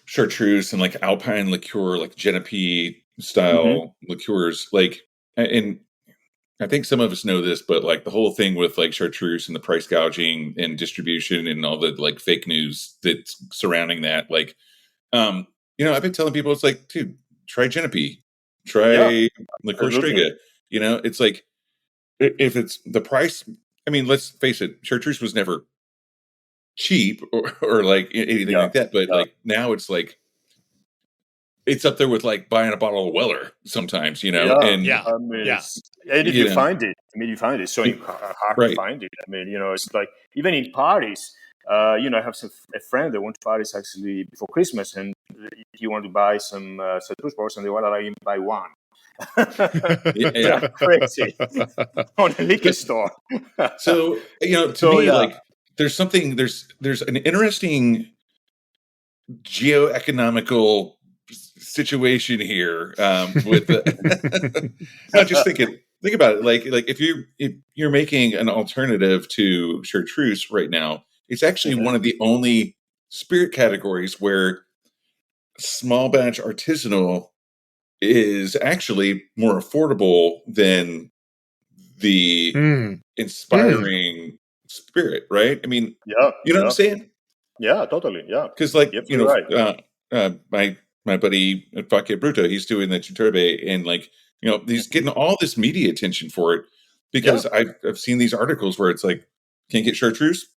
S6: chartreuse and like Alpine liqueur, like Genepi style liqueurs, like, and I think some of us know this, but like the whole thing with like chartreuse and the price gouging and distribution and all the like fake news that's surrounding that, like, I've been telling people, it's like, dude, try Genepi,
S7: Yeah,
S6: try Liqueur
S7: absolutely.
S6: Strega. It's like, if it's the price, I mean, let's face it, chartreuse was never cheap or like anything
S7: Yeah,
S6: like that. But
S7: yeah,
S6: like now it's like, it's up there with like buying a bottle of Weller sometimes,
S7: yeah.
S6: and,
S3: Yeah.
S7: I mean,
S3: Yeah.
S7: and if
S6: you
S7: you
S6: know,
S7: find it, it's so hard to
S6: right.
S7: find it. I mean, it's like even in Paris. I have a friend that went to Paris actually before Christmas, and he wanted to buy some citrus bottles, and they wanted him to buy one.
S6: Yeah.
S7: Crazy on a liquor store.
S6: So, to
S7: So
S6: me,
S7: yeah,
S6: like there's an interesting geoeconomical situation here, with the no, just think about it. Like if you're making an alternative to chartreuse right now, it's actually
S7: Mhm.
S6: one of the only spirit categories where small batch artisanal is actually more affordable than the
S3: Mm.
S6: inspiring spirit, right? I mean,
S7: Yeah,
S6: you know what I'm
S7: yeah,
S6: saying?
S7: yeah, totally. Yeah,
S6: Because, like,
S7: you're absolutely right.
S6: my buddy Fakir Bruto, he's doing the Chiturbe, and like, he's
S7: Mhm.
S6: getting all this media attention for it
S7: Yeah,
S6: because I've seen these articles where it's like, can't get chartreuse,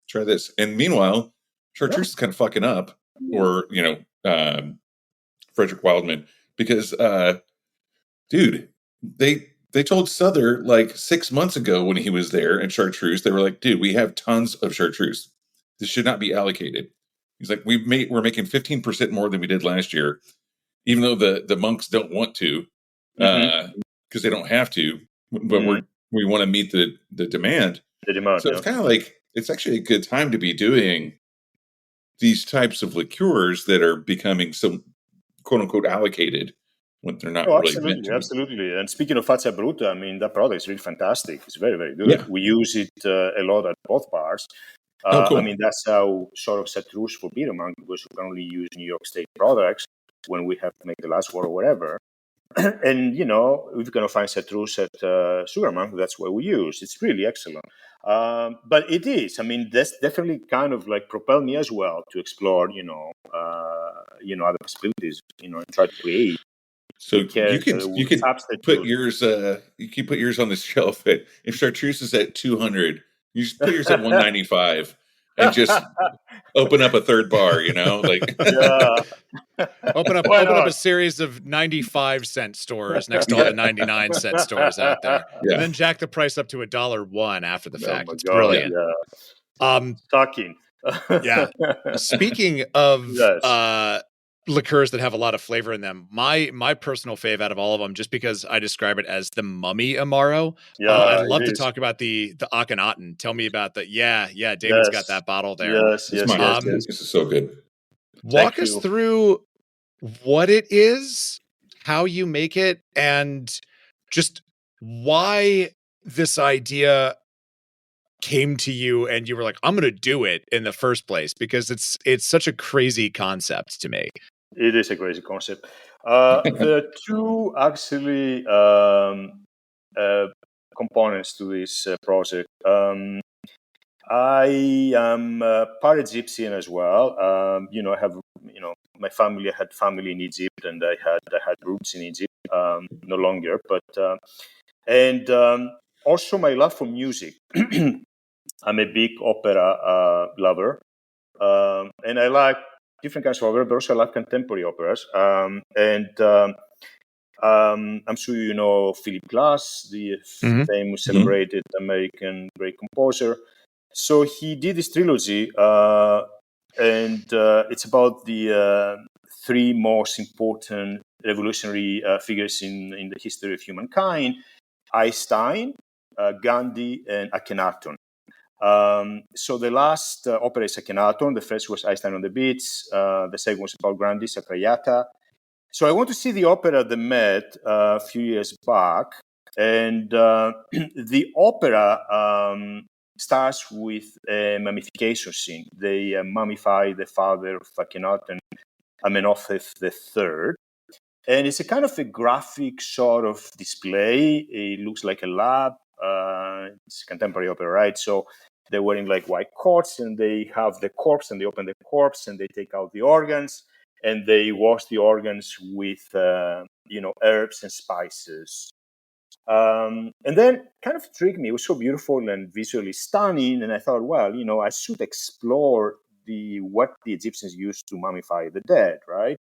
S6: try this, and meanwhile,
S7: yeah,
S6: chartreuse is kind of fucking up, or Frederick Wildman, because dude, they told Souther like 6 months ago when he was there in chartreuse, they were like, dude, we have tons of chartreuse. This should not be allocated. He's like, we're making 15% more than we did last year, even though the monks don't want to,
S7: hmm
S6: because they don't have to, but
S7: hmm
S6: we want to meet the demand.
S7: the demand.
S6: So it's
S7: Yeah.
S6: kind of like, it's actually a good time to be doing these types of liqueurs that are becoming some quote unquote allocated when they're not
S7: Oh,
S6: really meant
S7: absolutely,
S6: to be.
S7: absolutely. And speaking of Faccia Bruta, I mean, that product is really fantastic. It's very, very good.
S6: Yeah.
S7: We use it a lot at both bars.
S6: Oh, cool.
S7: I mean, that's how sort of set rules for beer monk, because we can only use New York State products when we have to make the last word or whatever. And, if you're going to find citrus at Sugar Monk, that's what we use. It's really excellent. But it is, I mean, that's definitely kind of like propelled me as well to explore, other possibilities, and try to create.
S6: So
S7: Because
S6: you
S7: with
S6: could put
S7: substitute,
S6: yours you can put yours on the shelf at, if chartreuse is at 200, you just put yours at 195 and just open up a third bar, like
S7: yeah,
S3: Open
S7: why
S3: up
S7: not?
S3: a series of 95-cent stores next to all the 99-cent stores out there.
S6: Yeah.
S3: And then jack the price up to $1 after the
S7: Oh
S3: fact.
S7: my
S3: It's
S7: god,
S3: brilliant.
S7: yeah, shocking.
S3: Yeah. Speaking of
S7: Yes.
S3: liqueurs that have a lot of flavor in them, my personal fave out of all of them, just because I describe it as the mummy Amaro. I'd
S7: Yeah,
S3: love
S7: it
S3: to
S7: is.
S3: talk about the Akhenaten. Tell me about the Damon's got
S7: Yes,
S3: that bottle there.
S7: yes,
S6: This
S7: yes, yes, yes.
S6: this is so good.
S3: Walk
S7: Thank
S3: us
S7: you.
S3: through what it is, how you make it, and just why this idea came to you and you were like, I'm going to do it in the first place, because it's such a crazy concept to me.
S7: It is a crazy concept. There are two actually components to this project. I am part Egyptian as well. I have, my family had family in Egypt, and I had roots in Egypt. No longer, but and also my love for music. I'm a big opera lover, and I like different kinds of opera, but also I like contemporary operas. I'm sure you know Philip Glass, the famous, celebrated American great composer. So he did this trilogy, and it's about the three most important revolutionary figures in the history of humankind: Einstein, Gandhi, and Akhenaton. So the last opera is Akhenaton. The first was Einstein on the Beach. The second was about Gandhi, Sakrayata. So I went to see the opera at the Met a few years back, and the opera starts with a mummification scene. They mummify the father of Akhenaten, Amenhotep III. And it's a kind of a graphic sort of display. It looks like a lab. It's contemporary opera, right? So they're wearing like white coats, and they have the corpse, and they open the corpse, and they take out the organs, and they wash the organs with, herbs and spices. And then kind of intrigued me. It was so beautiful and visually stunning. And I thought, well, I should explore what the Egyptians used to mummify the dead, right?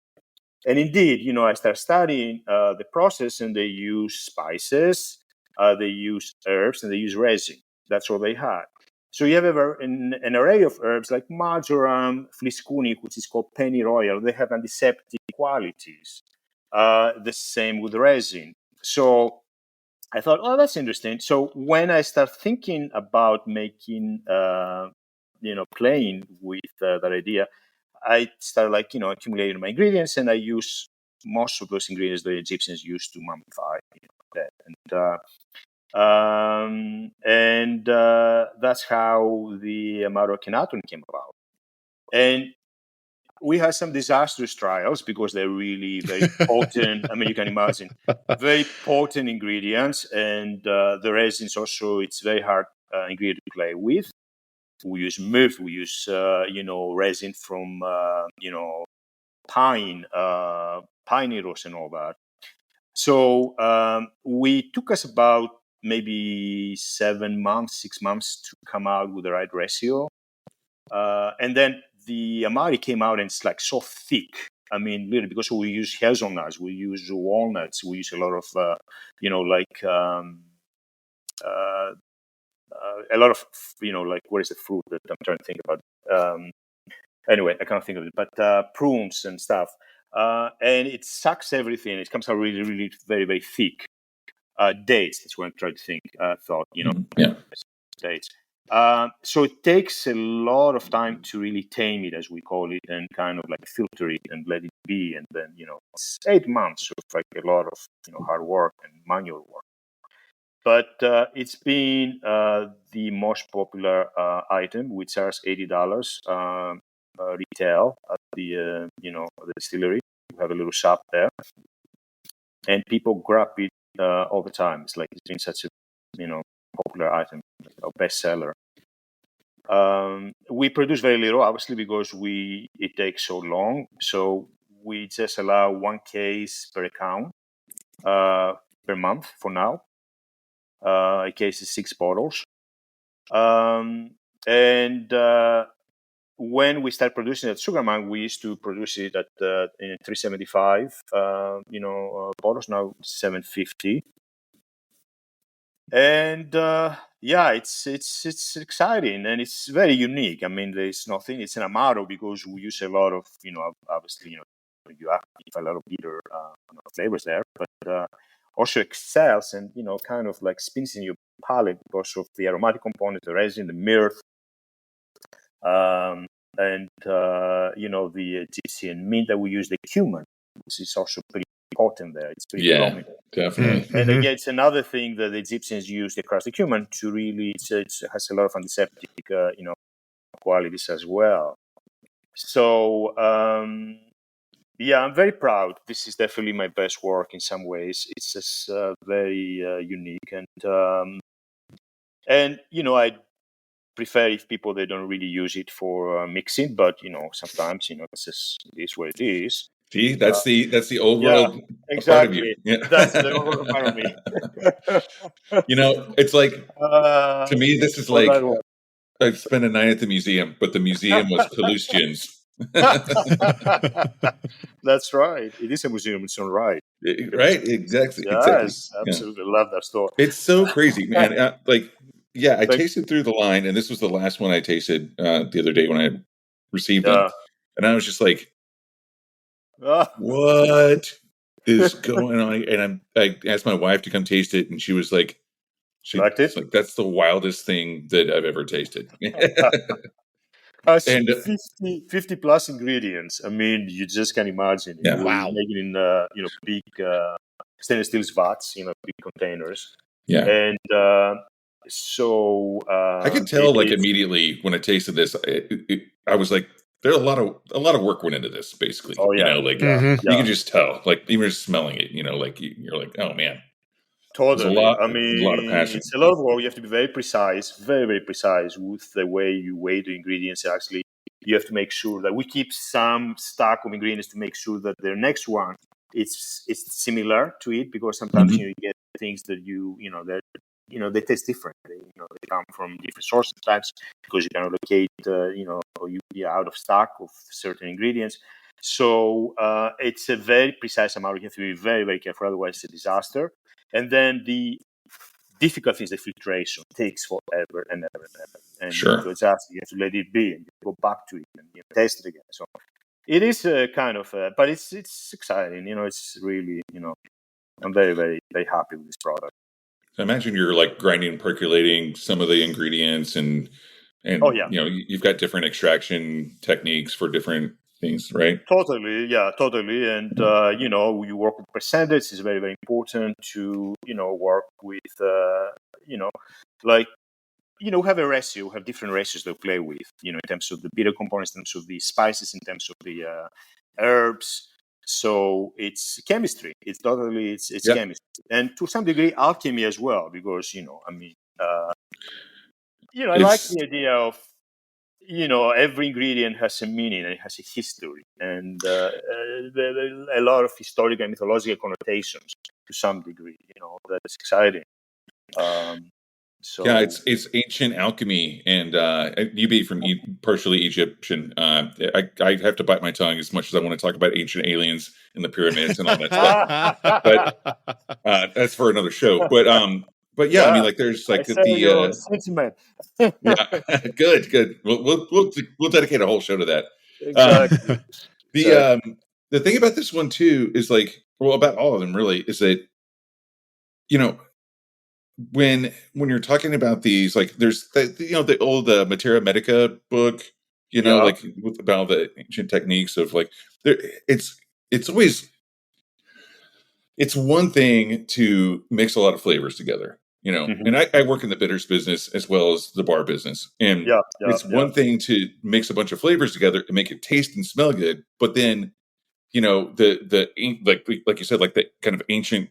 S7: And indeed, I started studying the process, and they use spices, they use herbs, and they use resin. That's all they had. So you have an array of herbs like marjoram, fliscuni, which is called pennyroyal. They have antiseptic qualities. The same with resin. So I thought, oh, that's interesting. So when I start thinking about making, playing with that idea, I started accumulating my ingredients, and I use most of those ingredients the Egyptians used to mummify that. And that's how the Amaro came about. And we had some disastrous trials because they're really very potent. I mean, you can imagine very potent ingredients, and the resins also, it's very hard ingredient to play with. We use myrrh, we use resin from pine, pine needles and all that. So we took us about maybe 7 months, 6 months to come out with the right ratio. And then the Amari came out, and it's like so thick. I mean, really, because we use hazelnuts, we use walnuts, we use a lot of, a lot of, what is the fruit that I'm trying to think about? Anyway, I can't think of it, but prunes and stuff. And it sucks everything. It comes out really, really very, very thick. Dates, that's what I'm trying to think. Dates. So it takes a lot of time to really tame it, as we call it, and kind of like filter it and let it be. And then, it's 8 months of like a lot of, hard work and manual work. But it's been the most popular item, which charges $80 retail at the the distillery. We have a little shop there, and people grab it all the time. It's been such a popular item, a bestseller. We produce very little, obviously, because it takes so long. So we just allow 1 case per account per month for now. A case is 6 bottles. And when we start producing at Sugarman, we used to produce it at 375, bottles. Now 750. And it's exciting, and it's very unique. I mean, there's nothing. It's an Amaro because we use a lot of, obviously, you have a lot of bitter flavors there, but also excels and kind of like spins in your palate because of the aromatic components, the resin, the myrrh, and the Egyptian mint that we use, the cumin, which is also pretty potent there. It's pretty prominent.
S6: Definitely.
S7: And again, it's another thing that the Egyptians used across the cumin to really, it has a lot of antiseptic, qualities as well. So, I'm very proud. This is definitely my best work in some ways. It's just very unique, and I prefer if people, they don't really use it for mixing, but sometimes it's just, it is what it is.
S6: See, that's the old world part of you.
S7: Yeah. That's the old world part of me.
S6: It's like, to me, this is like I spent a night at the museum, but the museum was Pelusians.
S7: That's right. It is a museum in its own right.
S6: Right? Exactly.
S7: Yes, absolutely. Love that store.
S6: It's so crazy, man. I tasted through the line, and this was the last one I tasted the other day when I received them, and I was just like, "What is going on?" And I asked my wife to come taste it, and she was like,
S7: liked it?
S6: Like, "That's the wildest thing that I've ever tasted."
S7: And 50 plus ingredients. I mean, you just can imagine.
S6: Yeah.
S7: Wow. Making in big stainless steel vats, big containers.
S6: Yeah.
S7: And so
S6: I could tell immediately when I tasted this, I was like, there's a lot of work went into this, basically.
S7: Oh yeah,
S6: Like
S7: yeah.
S6: you can just tell, like even just smelling it, like you're like, oh man, there's a
S7: Totally.
S6: lot,
S7: I
S6: a lot of
S7: mean,
S6: passion.
S7: it's a lot of work. You have to be very precise, very, very precise with the way you weigh the ingredients. Actually, you have to make sure that we keep some stock of ingredients to make sure that the next one it's similar to it, because sometimes you get things that they taste different. They come from different sources sometimes because you can locate or you be out of stock of certain ingredients. So it's a very precise amount. You have to be very, very careful, otherwise it's a disaster. And then the difficult thing is the filtration. It takes forever and ever and ever. And you have to adjust. You have to let it be, and you go back to it and test it again. So it is kind of, but it's exciting. It's really, I'm very, very, very happy with this product.
S6: I imagine you're like grinding and percolating some of the ingredients, and
S7: oh yeah,
S6: you've got different extraction techniques for different things, right?
S7: Totally, yeah, totally. And you work with percentages. It's very, very important to work with have a ratio, have different ratios to play with, in terms of the bitter components, in terms of the spices, in terms of the herbs. So it's chemistry. It's totally it's chemistry, and to some degree alchemy as well, because I like the idea of every ingredient has a meaning and it has a history, and a lot of historical and mythological connotations to some degree. That's exciting. So
S6: yeah, it's ancient alchemy, and you being from partially Egyptian, I have to bite my tongue as much as I want to talk about ancient aliens and the pyramids and all that stuff. But that's for another show. But yeah, I mean, like there's like
S7: your sentiment.
S6: Yeah, good. We'll dedicate a whole show to that.
S7: Exactly.
S6: The thing about this one too is about all of them really is that when you're talking about these, like there's the old Materia Medica book, like about the ancient techniques of it's always one thing to mix a lot of flavors together. And I work in the bitters business as well as the bar business. And it's one thing to mix a bunch of flavors together and make it taste and smell good. But then, like you said, like the kind of ancient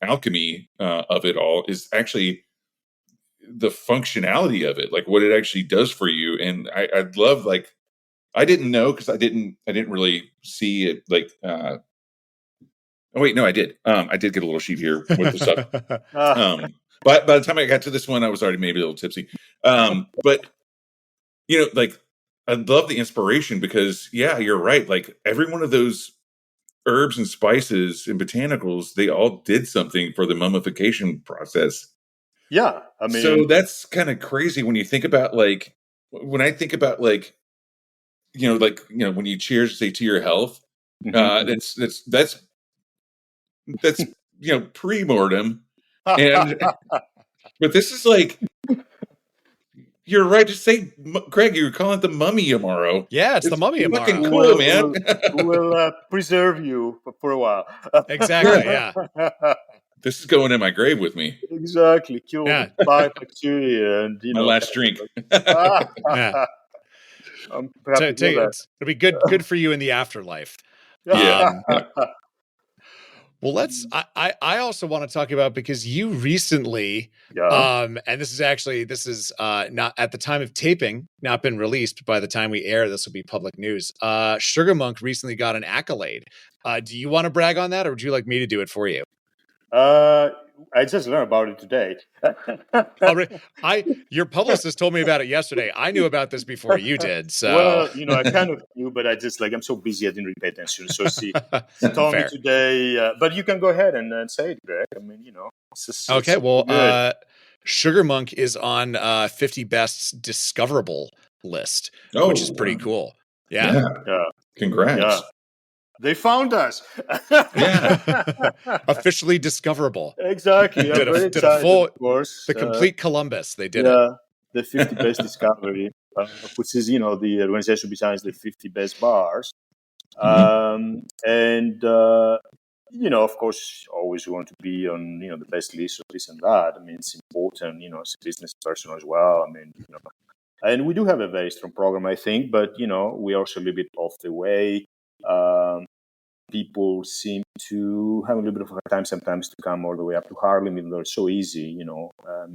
S6: alchemy of it all is actually the functionality of it, like what it actually does for you. And I'd love, I didn't know, because I didn't really see it oh wait, no, I did. I did get a little sheet here with the stuff. But by the time I got to this one, I was already maybe a little tipsy. But I love the inspiration, because you're right. Like every one of those herbs and spices and botanicals, they all did something for the mummification process.
S7: Yeah, I mean,
S6: so that's kind of crazy when you think about when I think about when you cheers, say, to your health. That's pre-mortem. And but this is you're right to say, Greg, you were calling it the mummy Amaro.
S3: Yeah, it's the mummy Amaro.
S6: Fucking cool, man.
S7: Will preserve you for a while.
S3: Exactly. Yeah.
S6: This is going in my grave with me.
S7: Exactly. Kill the bacteria and
S6: my last drink.
S3: Yeah. It'll be good for you in the afterlife.
S6: Yeah.
S3: Well, I also want to talk about, because you recently, and this is not at the time of taping, not been released, but by the time we air, this will be public news. Sugar Monk recently got an accolade. Do you want to brag on that, or would you like me to do it for you?
S7: I just learned about it today.
S3: Your publicist told me about it yesterday. I knew about this before you did. So
S7: well, I kind of knew, but I just I'm so busy, I didn't really pay attention. So she told me today. But you can go ahead and say it, Greg. I mean, it's
S3: okay. Well, Sugar Monk is on 50 Best's discoverable list, which is pretty cool. Yeah.
S6: Congrats.
S7: Yeah. They found us.
S3: Officially discoverable.
S7: Exactly.
S3: Did a full, of course. The complete Columbus. They did it.
S7: The 50 Best Discovery, which is, the organization besides the 50 Best Bars. And, of course, always want to be on, the best list of this and that. I mean, it's important, as a business person as well. I mean, And we do have a very strong program, I think, but, we're also a little bit off the way. People seem to have a little bit of a hard time sometimes to come all the way up to Harlem, even though it's so easy,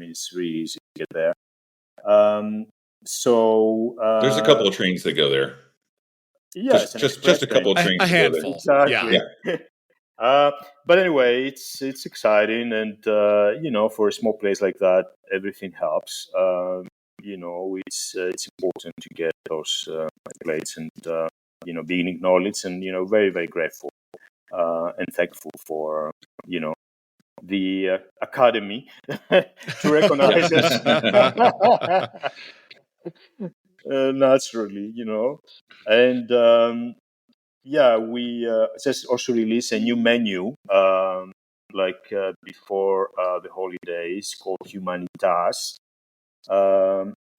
S7: it's really easy to get there.
S6: There's a couple of trains that go there.
S7: Yeah,
S6: just a couple of trains.
S3: A handful.
S7: Exactly.
S3: Yeah.
S7: But anyway, it's exciting, and for a small place like that, everything helps. It's important to get those accolades and being acknowledged, and very, very grateful and thankful for the academy to recognize us. Naturally, and we just also released a new menu before the holidays called Humanitas.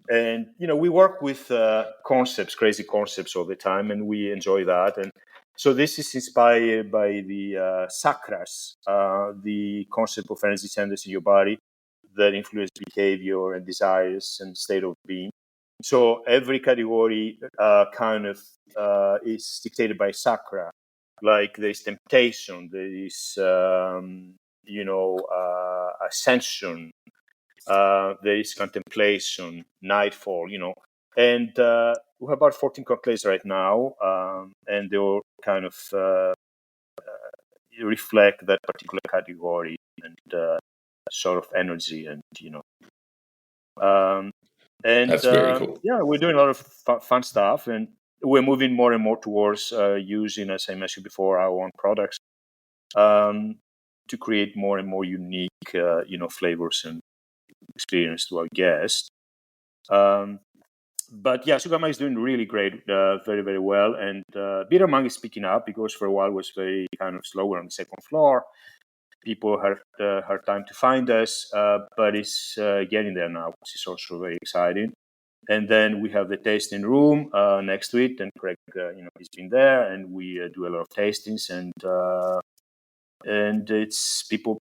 S7: And we work with crazy concepts all the time, and we enjoy that. And so this is inspired by the chakras, the concept of energy centers in your body that influence behavior and desires and state of being. So every category is dictated by chakra. Like there's temptation, there is ascension, there is contemplation, nightfall, and we have about 14 cocktails right now, and they all kind of reflect that particular category and sort of energy, and and
S6: that's very cool.
S7: Yeah, we're doing a lot of fun stuff, and we're moving more and more towards using, as I mentioned before, our own products to create more and more unique, flavors and experience to our guests. But yeah, Sugar is doing really great, very, very well. And Bitter Monk is picking up, because for a while it was very kind of slower on the second floor. People had hard time to find us, but it's getting there now, which is also very exciting. And then we have the tasting room next to it, and Greg, he's been there, and we do a lot of tastings, and it's people,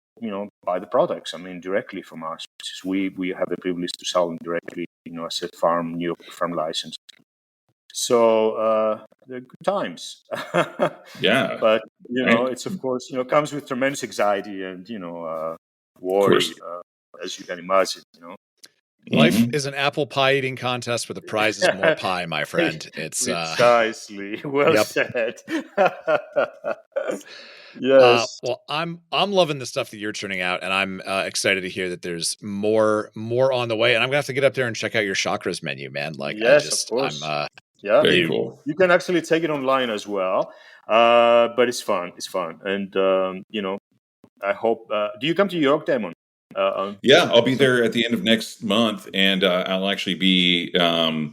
S7: buy the products, directly from us. We have the privilege to sell them directly, as a New York farm license. So they're good times.
S6: Yeah.
S7: But, it's, of course, comes with tremendous anxiety and, worry, as you can imagine,
S3: Life is an apple pie eating contest where the prize is more pie, my friend. It's
S7: precisely well said. Yes.
S3: Well, I'm loving the stuff that you're turning out, and I'm excited to hear that there's more on the way. And I'm gonna have to get up there and check out your chakras menu, man. Like,
S7: yes, of course.
S6: Very cool.
S7: You can actually take it online as well, but it's fun. It's fun, and I hope. Do you come to New York, Damon?
S6: Yeah, I'll be there at the end of next month, and I'll actually be. I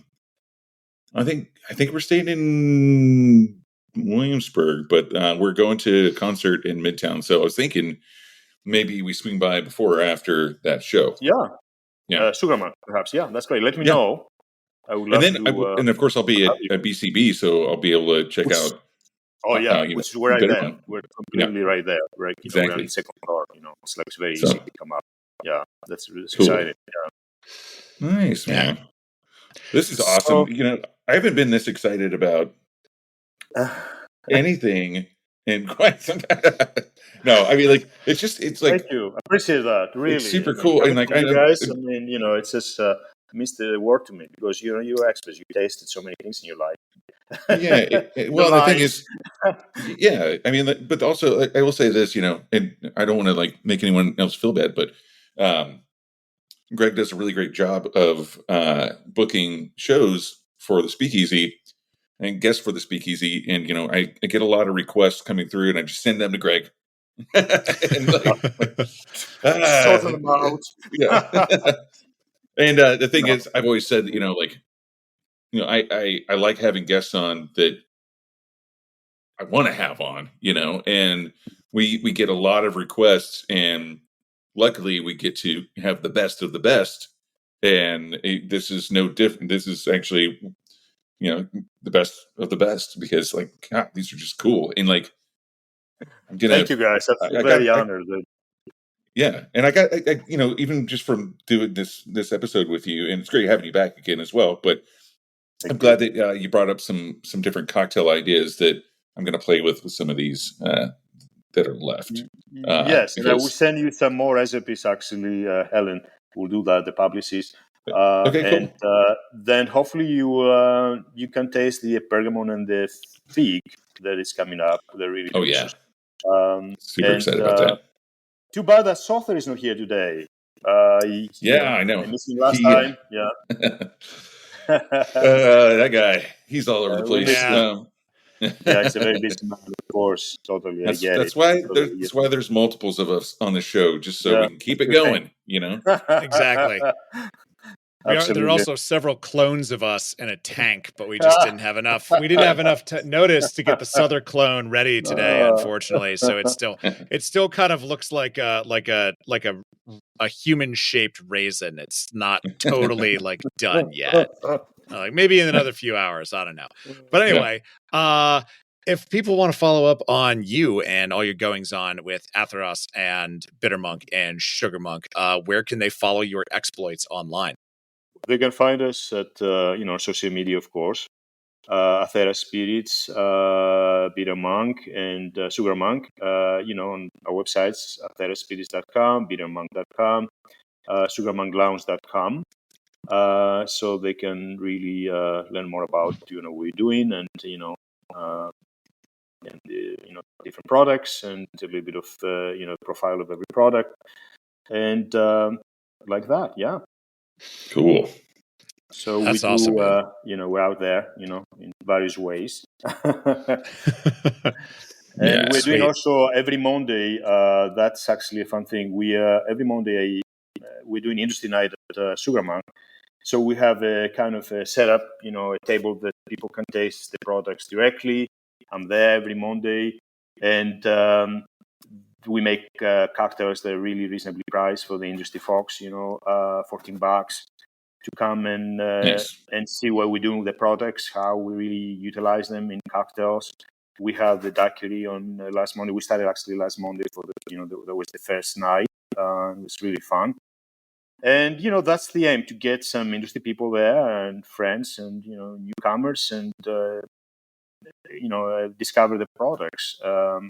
S6: think we're staying in Williamsburg, but we're going to a concert in Midtown. So I was thinking maybe we swing by before or after that show.
S7: Yeah.
S6: Yeah.
S7: Sugarman, perhaps. Yeah, that's great. Let me know. I would love
S6: to. And of course, I'll be at BCB, so I'll be able to check out.
S7: Oh yeah, which is right there. We're completely right there. Right,
S6: exactly.
S7: We're on the second floor. It's like it's very easy to come up. Yeah, that's cool. Exciting. Yeah.
S6: Nice, man. This is awesome. I haven't been this excited about anything in quite some time. No, it's like.
S7: Thank you. I appreciate that. Really,
S6: it's super cool. And like,
S7: you guys, it's just means the word to me, because you're experts. You tasted so many things in your life.
S6: Yeah. Well, the thing is, yeah. But also, I will say this, and I don't want to make anyone else feel bad, but Greg does a really great job of booking shows for the Speakeasy and guests for the Speakeasy, and I get a lot of requests coming through, and I just send them to Greg. And
S7: sort them out.
S6: Yeah. And the thing is, I've always said, I like having guests on that I want to have on, and we get a lot of requests, and luckily we get to have the best of the best. And this is no different. This is actually, the best of the best, because God, these are just cool. And I'm gonna.
S7: Thank you guys. I'm very honored.
S6: Yeah, and I even just from doing this episode with you, and it's great having you back again as well. But I'm glad that you brought up some different cocktail ideas that I'm going to play with some of these that are left.
S7: Yes, and I will
S6: Because
S7: send you some more recipes. Actually, Helen will do that, the publicist.
S6: okay,
S7: And
S6: cool.
S7: then hopefully you can taste the bergamot and the fig that is coming up. They're really
S6: Oh
S7: delicious.
S6: yeah, super excited about that.
S7: Too bad that Sother is not here today.
S6: Yeah, I know.
S7: I missed him last
S6: He,
S7: time. Yeah.
S6: that guy, he's all over the
S7: We
S6: place.
S7: miss him.
S3: Yeah.
S7: Yeah, it's a very busy man, of course. Totally, I get
S6: That's
S7: it.
S6: why
S7: Totally,
S6: that's why there's multiples of us on the show, just so
S7: yeah.
S6: we can keep it going. You know.
S3: Exactly. There are
S7: Absolutely.
S3: also several clones of us in a tank, but we just didn't have enough. We didn't have enough notice to get the Souther clone ready today, unfortunately. So it still kind of looks like a human shaped raisin. It's not totally like done yet. Like maybe in another few hours. I don't know. But anyway, if people want to follow up on you and all your goings on with Atheras and Bittermonk and Sugarmonk, where can they follow your exploits online?
S7: They can find us at social media, of course. Atheras Spirits, Bittermonk, and Sugarmonk. On our websites, atheraspirits.com, bittermonk.com, sugarmonklounge.com. So they can really learn more about what we're doing and different products and a little bit of profile of every product and like that. Yeah.
S6: Cool.
S7: So
S3: That's
S7: we
S3: awesome,
S7: do, we're out there, in various ways. And we're doing also every Monday. That's actually a fun thing. We every Monday we're doing industry night at Sugarmonk. So we have a kind of a setup, a table that people can taste the products directly. I'm there every Monday, and we make cocktails that are really reasonably priced for the industry folks. $14 to come and see what we do with the products, how we really utilize them in cocktails. We had the daiquiri on last Monday. We started actually last Monday for that was the first night. It was really fun. And, that's the aim, to get some industry people there and friends and, newcomers and, discover the products. So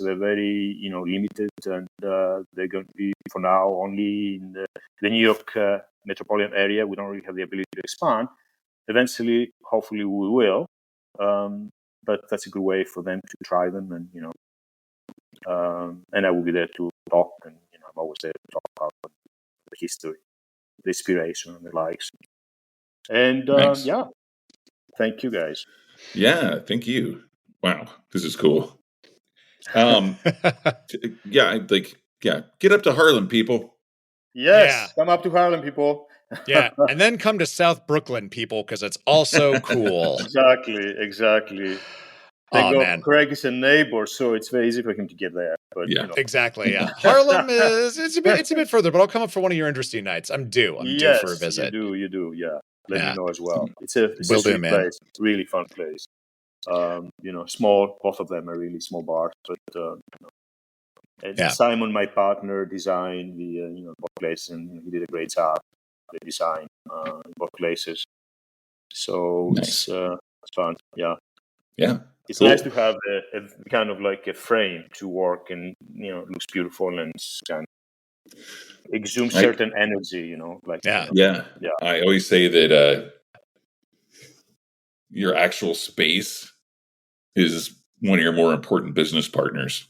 S7: they're very, limited and they're going to be, for now, only in the New York metropolitan area. We don't really have the ability to expand. Eventually, hopefully we will. But that's a good way for them to try them and, and I will be there to talk and, I'm always there to talk about the history, the inspiration and the likes. And yeah, thank you guys.
S6: Yeah, thank you. Wow, this is cool. Get up to Harlem, people.
S7: Yes, come up to Harlem, people.
S3: Yeah, and then come to South Brooklyn, people, because it's also cool.
S7: Exactly. Man. Craig is a neighbor, so it's very easy for him to get there. But
S3: exactly. Yeah, Harlem it's a bit further, but I'll come up for one of your interesting nights. I'm due for a visit.
S7: You do. Yeah, let me know as well. It's a
S3: sweet
S7: place, really fun place. Small. Both of them are really small bars, but Simon, my partner, designed the both places, and he did a great job. The design in both places. So it's fun. Yeah. It's nice to have a kind of like a frame to work, and looks beautiful and can exude certain energy.
S6: I always say that your actual space is one of your more important business partners.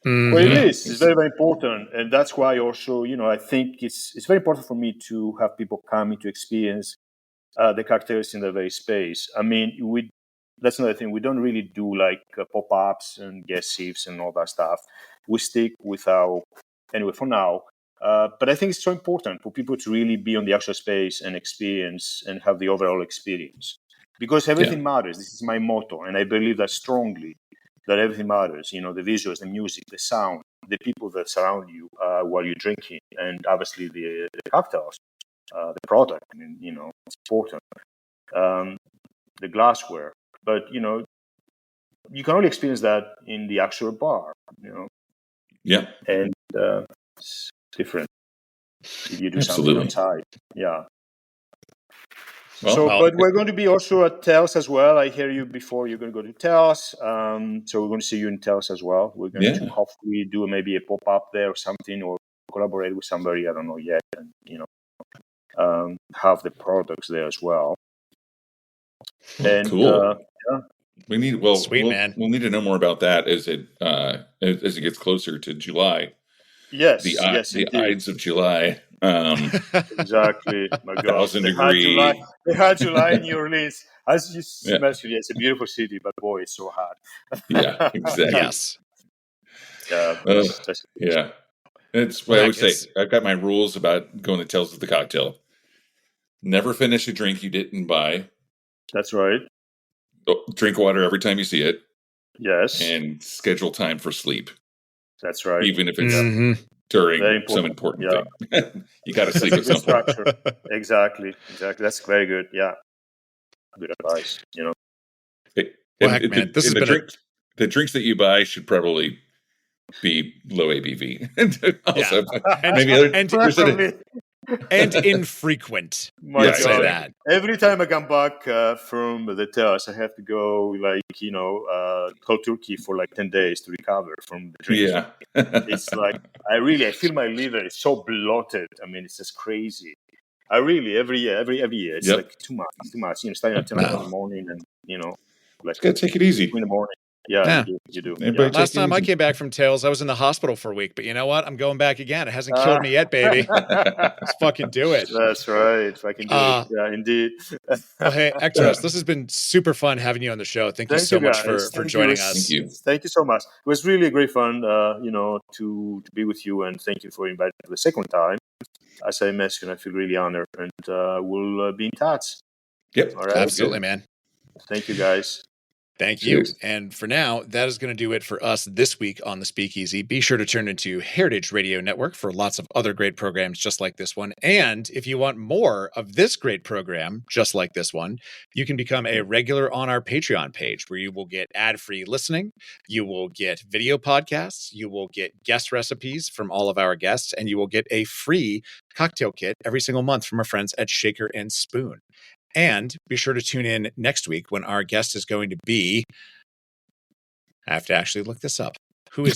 S7: Mm-hmm. Well, it is. It's very, very important, and that's why also, I think it's very important for me to have people come in to experience the cocktails in the very space. I mean, that's another thing. We don't really do like pop-ups and guest sips and all that stuff. We stick with anyway for now. But I think it's so important for people to really be on the actual space and experience and have the overall experience, because everything matters. This is my motto, and I believe that strongly. That everything matters, the visuals, the music, the sound, the people that surround you while you're drinking, and obviously the cocktails, the product. I mean, it's important. The glassware, but you can only experience that in the actual bar.
S6: Yeah.
S7: And It's different if you do
S6: Absolutely.
S7: something outside. Yeah.
S6: Well,
S7: But we're going to be also at Tels as well. I hear you before. You're going to go to Tels. So we're going to see you in Tels as well. We're going to hopefully do maybe a pop up there or something, or collaborate with somebody. I don't know yet, and have the products there as well. And
S6: cool.
S7: yeah.
S6: We need
S3: Sweet, man.
S6: We'll need to know more about that as it gets closer to July.
S7: Yes,
S6: the
S7: indeed.
S6: Ides of July.
S7: Exactly. My God,
S6: 1,000-degree.
S7: They had July in New Orleans. As you mentioned, it's a beautiful city, but boy, it's so hot.
S6: Yeah, exactly.
S3: Yes.
S7: Yeah.
S6: Yeah. It's what I would say. I've got my rules about going to Tales with the cocktail. Never finish a drink you didn't buy.
S7: That's right.
S6: Drink water every time you see it.
S7: Yes.
S6: And schedule time for sleep.
S7: That's right.
S6: Even if it's during some important thing. You got to sleep at some point.
S7: Exactly. That's very good. Yeah. Good advice,
S3: Well, heck, man, this has been
S6: the drinks that you buy should probably be low ABV. Also,
S3: and infrequent.
S7: Let's
S3: say that.
S7: Every time I come back from the Tels, I have to go cold turkey for like 10 days to recover from the drink.
S6: Yeah.
S7: It's like I feel my liver is so bloated. I mean, it's just crazy. Every year it's like too much. It's too much. Starting at 10 o'clock in the morning, and
S6: let's go take it easy
S7: in the morning. Yeah. You do.
S3: Last time I came back from Tales, I was in the hospital for a week. But you know what? I'm going back again. It hasn't killed me yet, baby. Let's fucking do it.
S7: That's right. If I can do it. Yeah, indeed.
S3: Well, hey, Ektoras, this has been super fun having you on the show. Thank you so much for joining us.
S7: Thank you so much. It was really great fun, to be with you. And thank you for inviting me for the second time. As I mentioned, I feel really honored. And we'll be in touch.
S6: Yep.
S7: All right.
S3: Absolutely, man.
S7: Thank you, guys.
S3: Thank you. And for now, that is going to do it for us this week on the Speakeasy. Be sure to turn into Heritage Radio Network for lots of other great programs just like this one. And if you want more of this great program just like this one, you can become a regular on our Patreon page, where you will get ad-free listening, you will get video podcasts, you will get guest recipes from all of our guests, and you will get a free cocktail kit every single month from our friends at Shaker and Spoon. And be sure to tune in next week when our guest is going to be... I have to actually look this up. Who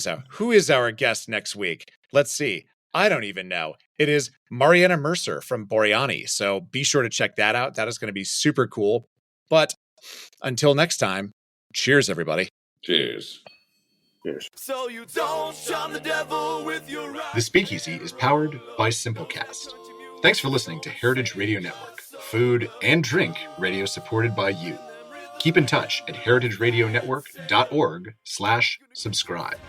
S3: is our guest next week? Let's see. I don't even know. It is Mariana Mercer from Boreani. So be sure to check that out. That is going to be super cool. But until next time, cheers, everybody.
S6: Cheers.
S7: Cheers.
S5: So you don't shun the devil with your
S3: The Speakeasy is powered by Simplecast. Thanks for listening to Heritage Radio Network, food and drink radio supported by you. Keep in touch at heritageradionetwork.org/subscribe.